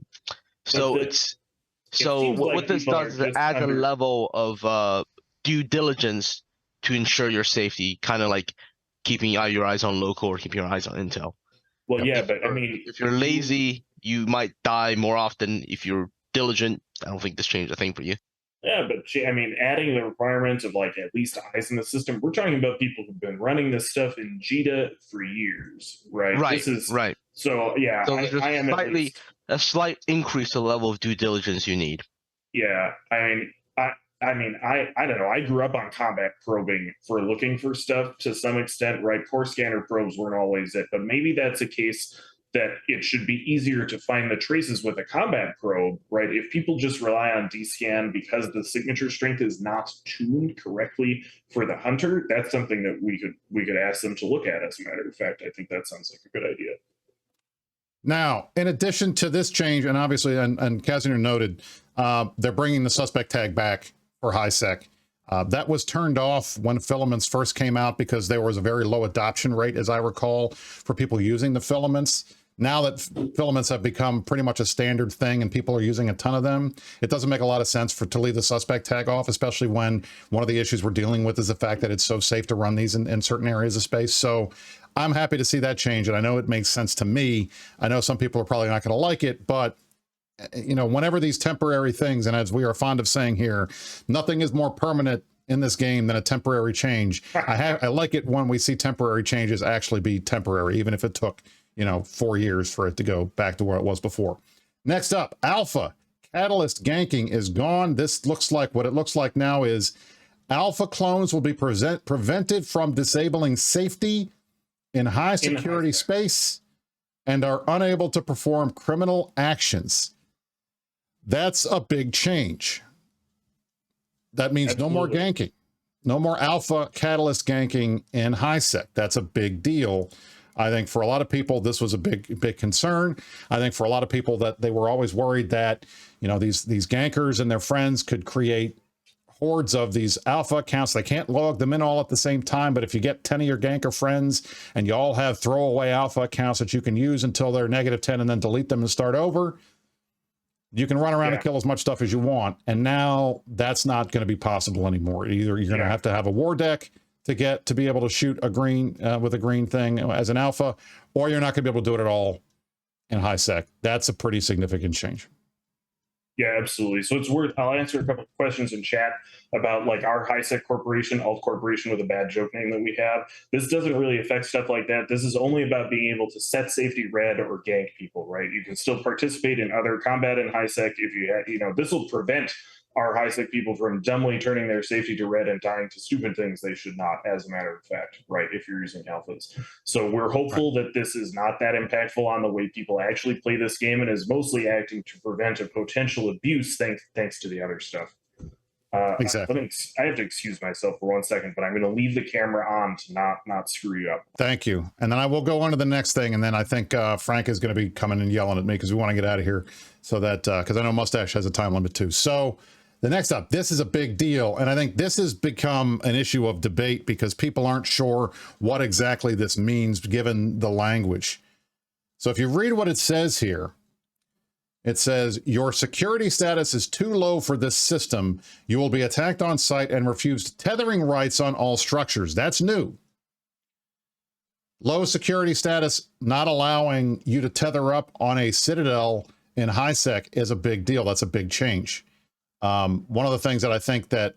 So what this does is it adds a level of due diligence to ensure your safety, kind of like keeping your eyes on local or keeping your eyes on intel. Well, yeah, but I mean, if you're lazy, you might die more often. If you're diligent, I don't think this changed a thing for you. Yeah, but I mean, adding the requirement of like at least eyes in the system, we're talking about people who've been running this stuff in JITA for years, right? Right. This is, right. So yeah, so there's a slight increase to the level of due diligence you need. Yeah, I don't know. I grew up on combat probing for looking for stuff to some extent, right? Core scanner probes weren't always it, but maybe that's a case that it should be easier to find the traces with a combat probe, right? If people just rely on descan because the signature strength is not tuned correctly for the hunter, that's something that we could ask them to look at. As a matter of fact, I think that sounds like a good idea. Now, in addition to this change, and obviously, and Casimir noted, they're bringing the suspect tag back for HiSec. That was turned off when filaments first came out because there was a very low adoption rate, as I recall, for people using the filaments. Now that filaments have become pretty much a standard thing and people are using a ton of them, it doesn't make a lot of sense to leave the suspect tag off, especially when one of the issues we're dealing with is the fact that it's so safe to run these in certain areas of space. So I'm happy to see that change, and I know it makes sense to me. I know some people are probably not going to like it, but whenever these temporary things, and as we are fond of saying here, nothing is more permanent in this game than a temporary change. I like it when we see temporary changes actually be temporary, even if it took 4 years for it to go back to where it was before. Next up, Alpha Catalyst ganking is gone. This looks like what it looks like now is alpha clones will be prevented from disabling safety in high security space and are unable to perform criminal actions. That's a big change. That means no more ganking, no more alpha catalyst ganking in high sec. That's a big deal. I think for a lot of people, this was a big concern. I think for a lot of people that they were always worried that, you know, these gankers and their friends could create hordes of these alpha accounts. They can't log them in all at the same time, but if you get 10 of your ganker friends and you all have throwaway alpha accounts that you can use until they're -10 and then delete them and start over, you can run around and kill as much stuff as you want. And now that's not going to be possible anymore. Either you're going to have a war deck to be able to shoot a green with a green thing as an alpha, or you're not going to be able to do it at all in high sec. That's a pretty significant change. Yeah, absolutely. So it's worth, I'll answer a couple of questions in chat about like our high sec corporation, alt corporation with a bad joke name that we have. This doesn't really affect stuff like that. This is only about being able to set safety red or gank people, right? You can still participate in other combat in high sec if you have, this will prevent our high sec people from dumbly turning their safety to red and dying to stupid things they should not, as a matter of fact, right, if you're using alphas. So we're hopeful that this is not that impactful on the way people actually play this game and is mostly acting to prevent a potential abuse thanks to the other stuff. Exactly. I have to excuse myself for 1 second, but I'm going to leave the camera on to not screw you up. Thank you. And then I will go on to the next thing, and then I think Frank is going to be coming and yelling at me because we want to get out of here, so that because I know Mustache has a time limit too. So the next up, this is a big deal, and I think this has become an issue of debate because people aren't sure what exactly this means given the language. So if you read what it says here, it says, your security status is too low for this system. You will be attacked on site and refused tethering rights on all structures. That's new. Low security status not allowing you to tether up on a Citadel in high sec is a big deal. That's a big change. One of the things that I think that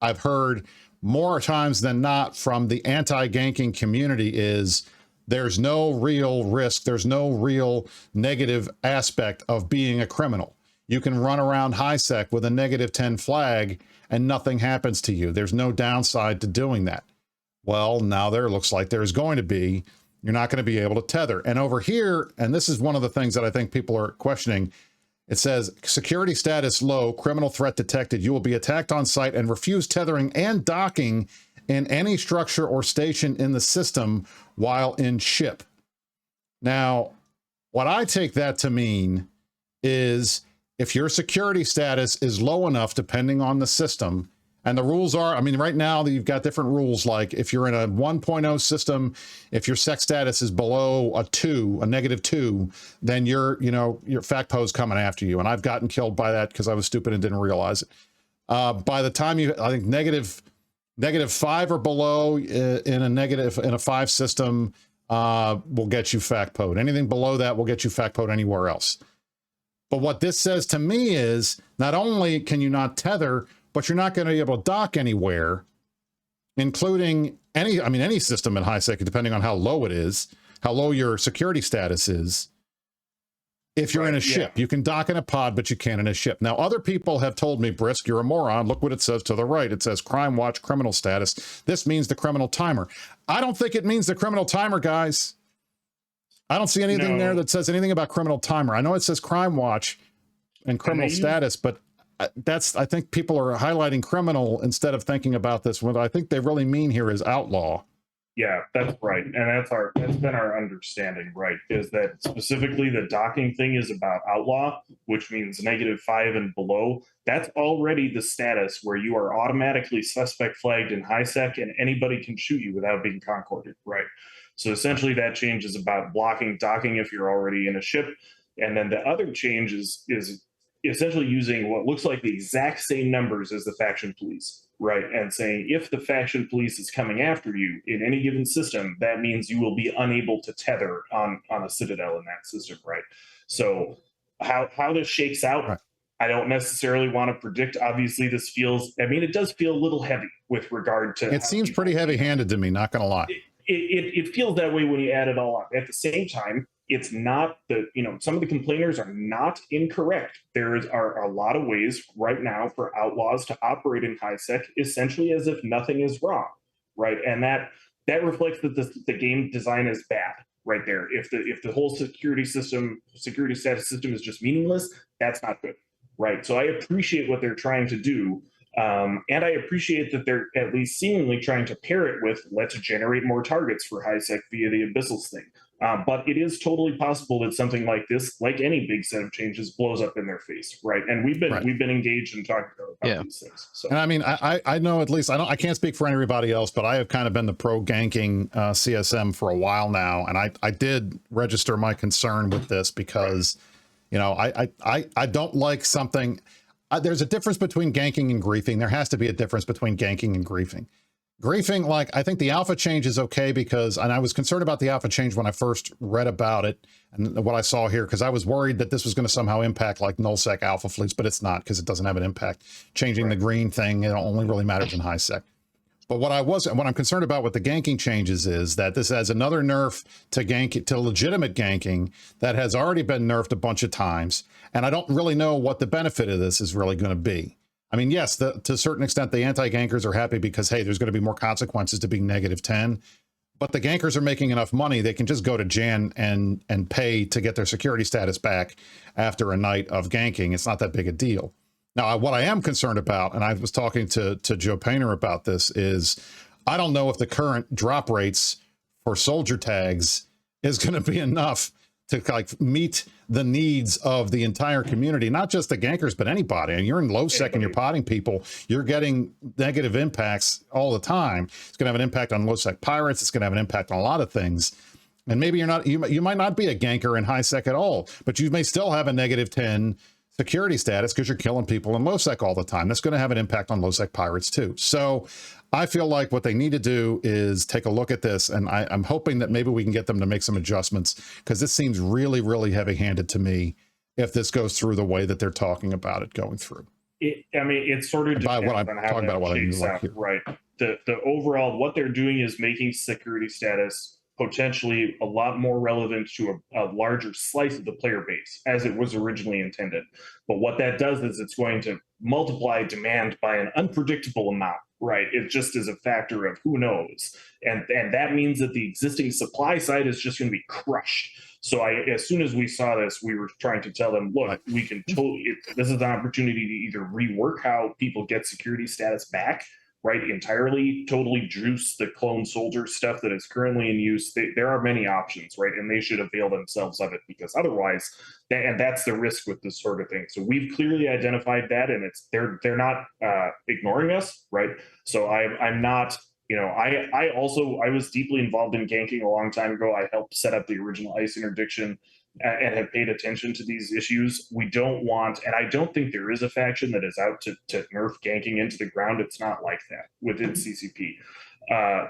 I've heard more times than not from the anti-ganking community is there's no real risk. There's no real negative aspect of being a criminal. You can run around high sec with a -10 flag and nothing happens to you. There's no downside to doing that. Well, now there looks like there's going to be. You're not going to be able to tether. And over here, and this is one of the things that I think people are questioning, it says, security status low, criminal threat detected. You will be attacked on site and refuse tethering and docking in any structure or station in the system while in ship. Now, what I take that to mean is if your security status is low enough, depending on the system, and the rules are, I mean, right now you've got different rules, like if you're in a 1.0 system, if your sec status is below a -2, then your FACPO's coming after you. And I've gotten killed by that because I was stupid and didn't realize it. By the time I think -5 or below in a 5 system will get you FACPO'd. Anything below that will get you FACPO'd anywhere else. But what this says to me is not only can you not tether, but you're not going to be able to dock anywhere, including any system in high sec, depending on how low it is, how low your security status is. If you're in a ship, you can dock in a pod, but you can't in a ship. Now, other people have told me, Brisc, you're a moron. Look what it says to the right. It says Crime Watch criminal status. This means the criminal timer. I don't think it means the criminal timer, guys. I don't see anything there that says anything about criminal timer. I know it says Crime Watch and criminal status, but I think people are highlighting criminal instead of thinking about this. What I think they really mean here is outlaw. Yeah, that's right. And that's been our understanding, right? Is that specifically the docking thing is about outlaw, which means -5 and below. That's already the status where you are automatically suspect flagged in high sec and anybody can shoot you without being concorded, right? So essentially that change is about blocking docking if you're already in a ship. And then the other change is essentially using what looks like the exact same numbers as the faction police, right? And saying if the faction police is coming after you in any given system, that means you will be unable to tether on a Citadel in that system, right? So how this shakes out, right. I don't necessarily want to predict. Obviously, this feels, it does feel a little heavy with regard to... It seems pretty heavy-handed to me, not going to lie. It feels that way when you add it all up. At the same time, it's not the, some of the complainers are not incorrect. There are a lot of ways right now for outlaws to operate in high sec essentially as if nothing is wrong, right? And that reflects that the game design is bad right there. If the whole security status system is just meaningless, that's not good, right? So I appreciate what they're trying to do. And I appreciate that they're at least seemingly trying to pair it with let's generate more targets for high sec via the Abyssals thing. But it is totally possible that something like this, like any big set of changes, blows up in their face, right? And we've been engaged and talking about these things. So. And I mean, I know at least I can't speak for everybody else, but I have kind of been the pro ganking CSM for a while now, and I did register my concern with this because, I don't like something. There's a difference between ganking and griefing. There has to be a difference between ganking and griefing. Griefing, like, I think the alpha change is okay because, and I was concerned about the alpha change when I first read about it and what I saw here, because I was worried that this was going to somehow impact like nullsec alpha fleets, but it's not, because it doesn't have an impact. Changing the green thing, it only really matters in high sec. But what I'm concerned about with the ganking changes is that this adds another nerf to legitimate ganking that has already been nerfed a bunch of times. And I don't really know what the benefit of this is really going to be. I mean, yes, to a certain extent, the anti-gankers are happy because, hey, there's going to be more consequences to being -10. But the gankers are making enough money, they can just go to Jan and pay to get their security status back after a night of ganking. It's not that big a deal. Now, what I am concerned about, and I was talking to Joe Painter about this, is I don't know if the current drop rates for soldier tags is going to be enough to like meet the needs of the entire community, not just the gankers, but anybody. And you're in low sec and you're potting people, you're getting negative impacts all the time. It's going to have an impact on low sec pirates. It's going to have an impact on a lot of things. And maybe you might not be a ganker in high sec at all, but you may still have a -10 security status because you're killing people in low sec all the time. That's going to have an impact on low sec pirates too. So I feel like what they need to do is take a look at this, and I'm hoping that maybe we can get them to make some adjustments, because this seems really, really heavy-handed to me if this goes through the way that they're talking about it going through. It's sort of by what I'm talking about, what I mean, like here. Right. The overall, what they're doing is making security status potentially a lot more relevant to a larger slice of the player base as it was originally intended. But what that does is it's going to multiply demand by an unpredictable amount, right? It just is a factor of who knows. And that means that the existing supply side is just going to be crushed. So as soon as we saw this, we were trying to tell them, look, we can this is an opportunity to either rework how people get security status back, right, entirely, totally juice the clone soldier stuff that is currently in use. There are many options, right, and they should avail themselves of it, because otherwise, and that's the risk with this sort of thing. So we've clearly identified that, and they're not ignoring us, right? So I'm not, I was deeply involved in ganking a long time ago. I helped set up the original ICE interdiction and have paid attention to these issues. We don't want, and I don't think there is a faction that is out to nerf ganking into the ground. It's not like that within CCP.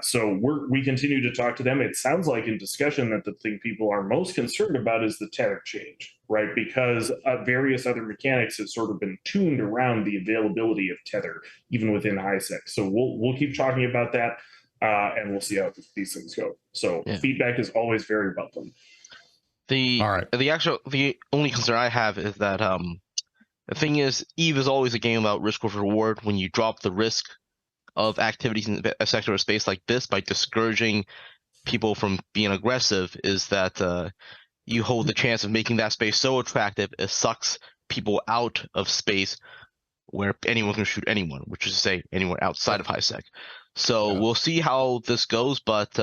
So we continue to talk to them. It sounds like in discussion that the thing people are most concerned about is the tether change, right? Because various other mechanics have sort of been tuned around the availability of tether, even within high sec. So we'll keep talking about that, and we'll see how these things go. So feedback is always very welcome. The only concern I have is that the thing is, EVE is always a game about risk versus reward. When you drop the risk of activities in a sector of space like this by discouraging people from being aggressive, is that you hold the chance of making that space so attractive it sucks people out of space where anyone can shoot anyone, which is to say anyone outside of high sec. So we'll see how this goes, but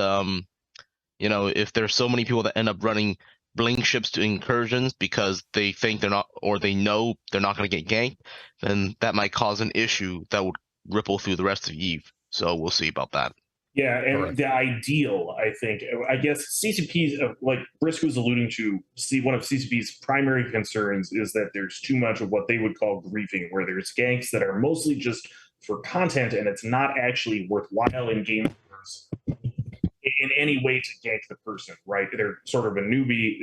if there's so many people that end up running blink ships to incursions because they think they're not, or they know they're not going to get ganked, then that might cause an issue that would ripple through the rest of EVE. So we'll see about that. Yeah, and the ideal, I guess CCP's, like Brisc was alluding to, one of CCP's primary concerns is that there's too much of what they would call griefing, where there's ganks that are mostly just for content and it's not actually worthwhile in game in any way to gank the person, right? They're sort of a newbie.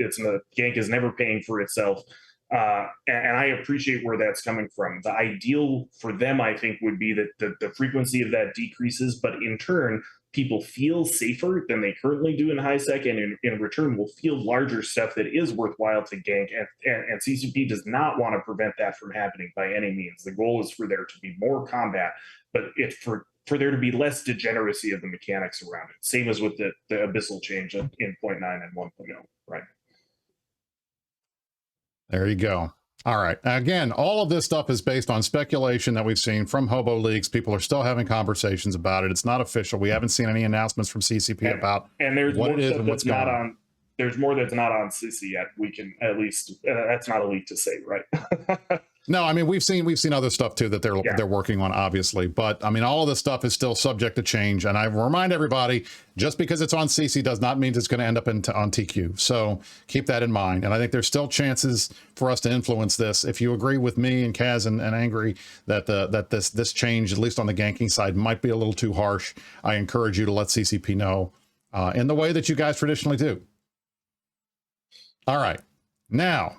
Gank is never paying for itself. And I appreciate where that's coming from. The ideal for them, I think, would be that the frequency of that decreases, but in turn, people feel safer than they currently do in high sec, and in return will feel larger stuff that is worthwhile to gank. And CCP does not want to prevent that from happening by any means. The goal is for there to be more combat, but for there to be less degeneracy of the mechanics around it. Same as with the abyssal change in 0.9 and 1.0, right? There you go. All right. Again, all of this stuff is based on speculation that we've seen from Hobo Leaks. People are still having conversations about it. It's not official. We haven't seen any announcements from CCP about there's what more it is stuff and what's that's going not on. There's more that's not on CC yet. We can at least that's not a leak to say, right? No, I mean we've seen other stuff too that they're working on, obviously. But I mean, all of this stuff is still subject to change. And I remind everybody, just because it's on CC does not mean it's going to end up on TQ. So keep that in mind. And I think there's still chances for us to influence this. If you agree with me and Kaz and Angry that this change, at least on the ganking side, might be a little too harsh, I encourage you to let CCP know in the way that you guys traditionally do. All right, now.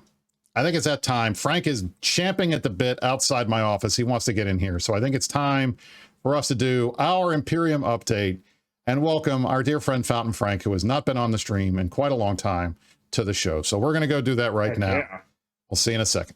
I think it's that time. Frank is champing at the bit outside my office. He wants to get in here. So I think it's time for us to do our Imperium update and welcome our dear friend Fountain Frank, who has not been on the stream in quite a long time, to the show. So we're going to go do that right now. Yeah. We'll see you in a second.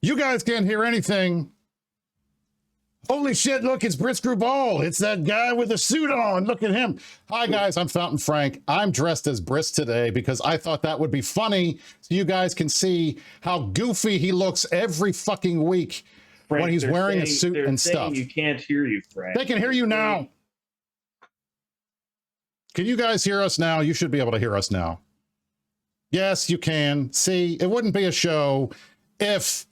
You guys can't hear anything. Holy shit, look, it's Brisc Rubal. It's that guy with the suit on. Look at him. Hi, guys, I'm Fountain Frank. I'm dressed as Brisc today because I thought that would be funny so you guys can see how goofy he looks every fucking week Frank, when he's wearing a suit and stuff. You can't hear you, Frank. They can hear you now. Can you guys hear us now? You should be able to hear us now. Yes, you can. See, it wouldn't be a show if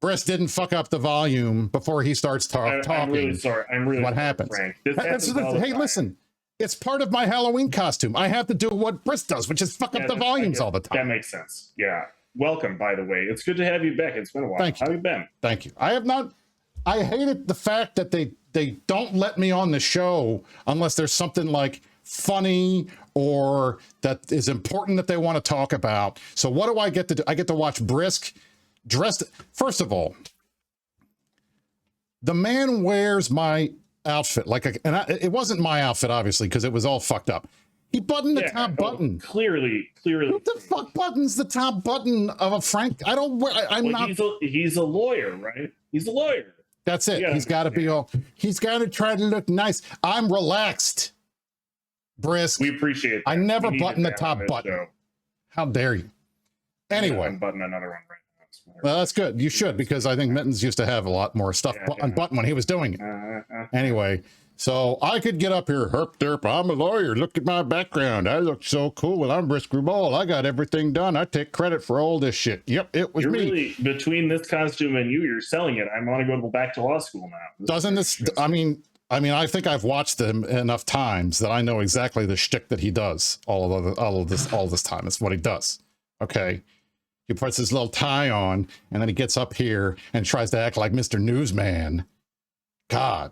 Brisc didn't fuck up the volume before he starts talking. I'm really sorry. I'm really what sorry, happens. Frank. Hey, listen, it's part of my Halloween costume. I have to do what Brisc does, which is fuck up the volumes all the time. That makes sense. Yeah. Welcome, by the way. It's good to have you back. It's been a while. Thank you. How have you been? Thank you. I hated the fact that they don't let me on the show unless there's something like funny or that is important that they want to talk about. So what do I get to do? I get to watch Brisc dressed. First of all, the man wears my outfit it wasn't my outfit, obviously, because it was all fucked up. He buttoned the top button. Clearly. What the fuck buttons the top button of a Frank? I don't wear. He's a lawyer, right? He's a lawyer. That's it. He's got to be all. He's got to try to look nice. I'm relaxed, Brisc. We appreciate that. I never button the top button. Show. How dare you? Anyway, I'm buttoning another one right now. Well, that's good. You should, because I think Mittens used to have a lot more stuff unbuttoned when he was doing it. Anyway, so I could get up here, herp derp, I'm a lawyer. Look at my background. I look so cool. And I'm Brisc Rubal. I got everything done. I take credit for all this shit. Yep, it was me. Really, between this costume and you're selling it. I want to go back to law school now. Doesn't this? I mean, I think I've watched him enough times that I know exactly the shtick that he does all this time. It's what he does. Okay. He puts his little tie on, and then he gets up here and tries to act like Mr. Newsman. God,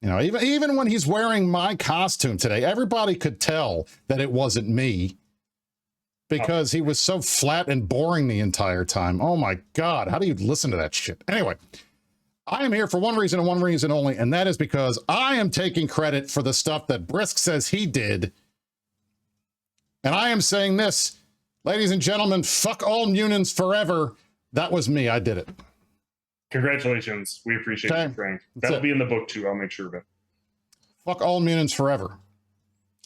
even when he's wearing my costume today, everybody could tell that it wasn't me because he was so flat and boring the entire time. Oh my God, how do you listen to that shit? Anyway, I am here for one reason and one reason only, and that is because I am taking credit for the stuff that Brisc says he did. And I am saying this, ladies and gentlemen, fuck all Munins forever. That was me. I did it. Congratulations. We appreciate you, Frank. That'll be in the book too. I'll make sure of it. Fuck all Munins forever.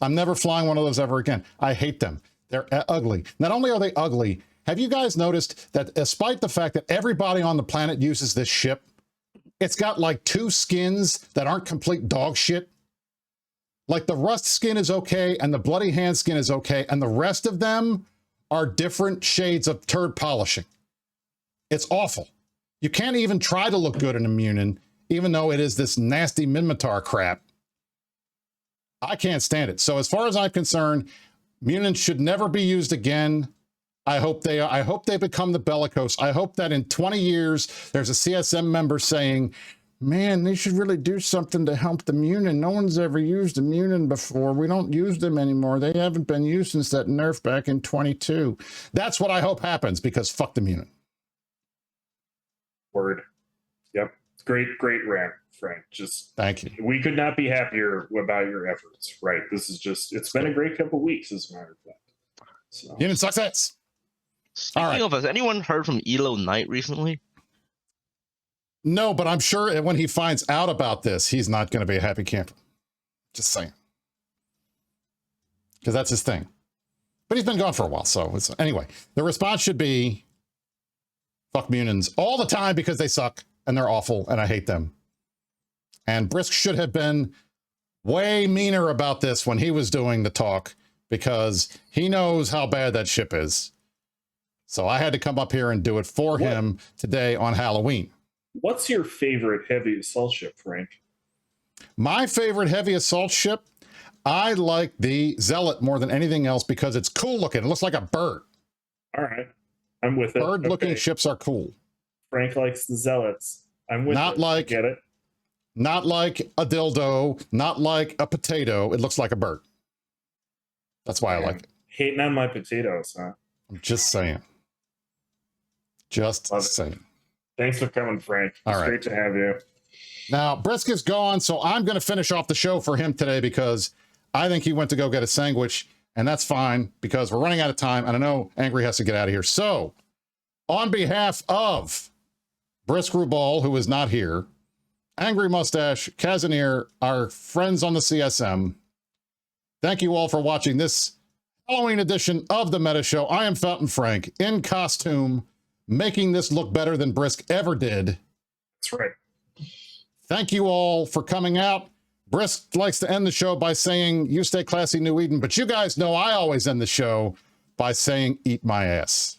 I'm never flying one of those ever again. I hate them. They're ugly. Not only are they ugly, Have you guys noticed that despite the fact that everybody on the planet uses this ship, it's got like 2 skins that aren't complete dog shit? Like the rust skin is okay and the bloody hand skin is okay, and the rest of them are different shades of turd polishing. It's awful. You can't even try to look good in a Munin, even though it is this nasty Minmatar crap. I can't stand it. So as far as I'm concerned, Munins should never be used again. I hope they become the bellicose. I hope that in 20 years, there's a CSM member saying, man, they should really do something to help the Munin. No one's ever used a Munin before. We don't use them anymore. They haven't been used since that nerf back in 22. That's what I hope happens, because fuck the Munin. Word. Yep. Great rant, Frank. Just thank you. We could not be happier about your efforts, right? This is just, it's been a great couple of weeks, as a matter of fact. So. Munin success. Speaking of, has anyone heard from Elo Knight recently? No, but I'm sure that when he finds out about this, he's not going to be a happy camper. Just saying. Because that's his thing. But he's been gone for a while, so it's, anyway, the response should be fuck Munins all the time because they suck and they're awful and I hate them. And Brisc should have been way meaner about this when he was doing the talk, because he knows how bad that ship is. So I had to come up here and do it for him today on Halloween. What's your favorite heavy assault ship, Frank? My favorite heavy assault ship, I like the Zealot more than anything else because it's cool looking. It looks like a bird. All right. I'm with it. Bird-looking ships are cool. Frank likes the Zealots. I'm with it. Like, get it? Not like a dildo, not like a potato. It looks like a bird. That's why I like it. Hating on my potatoes, huh? I'm just saying. Just saying. Thanks for coming, Frank. It's great to have you. Now, Brisc is gone, so I'm going to finish off the show for him today because I think he went to go get a sandwich, and that's fine because we're running out of time, and I know Angry has to get out of here. So, on behalf of Brisc Rubal, who is not here, Angry Mustache, Kazanir, our friends on the CSM, thank you all for watching this Halloween edition of the Meta Show. I am Fountain Frank, in costume, making this look better than Brisc ever did. That's right. Thank you all for coming out. Brisc likes to end the show by saying, you stay classy, New Eden, but you guys know I always end the show by saying, eat my ass.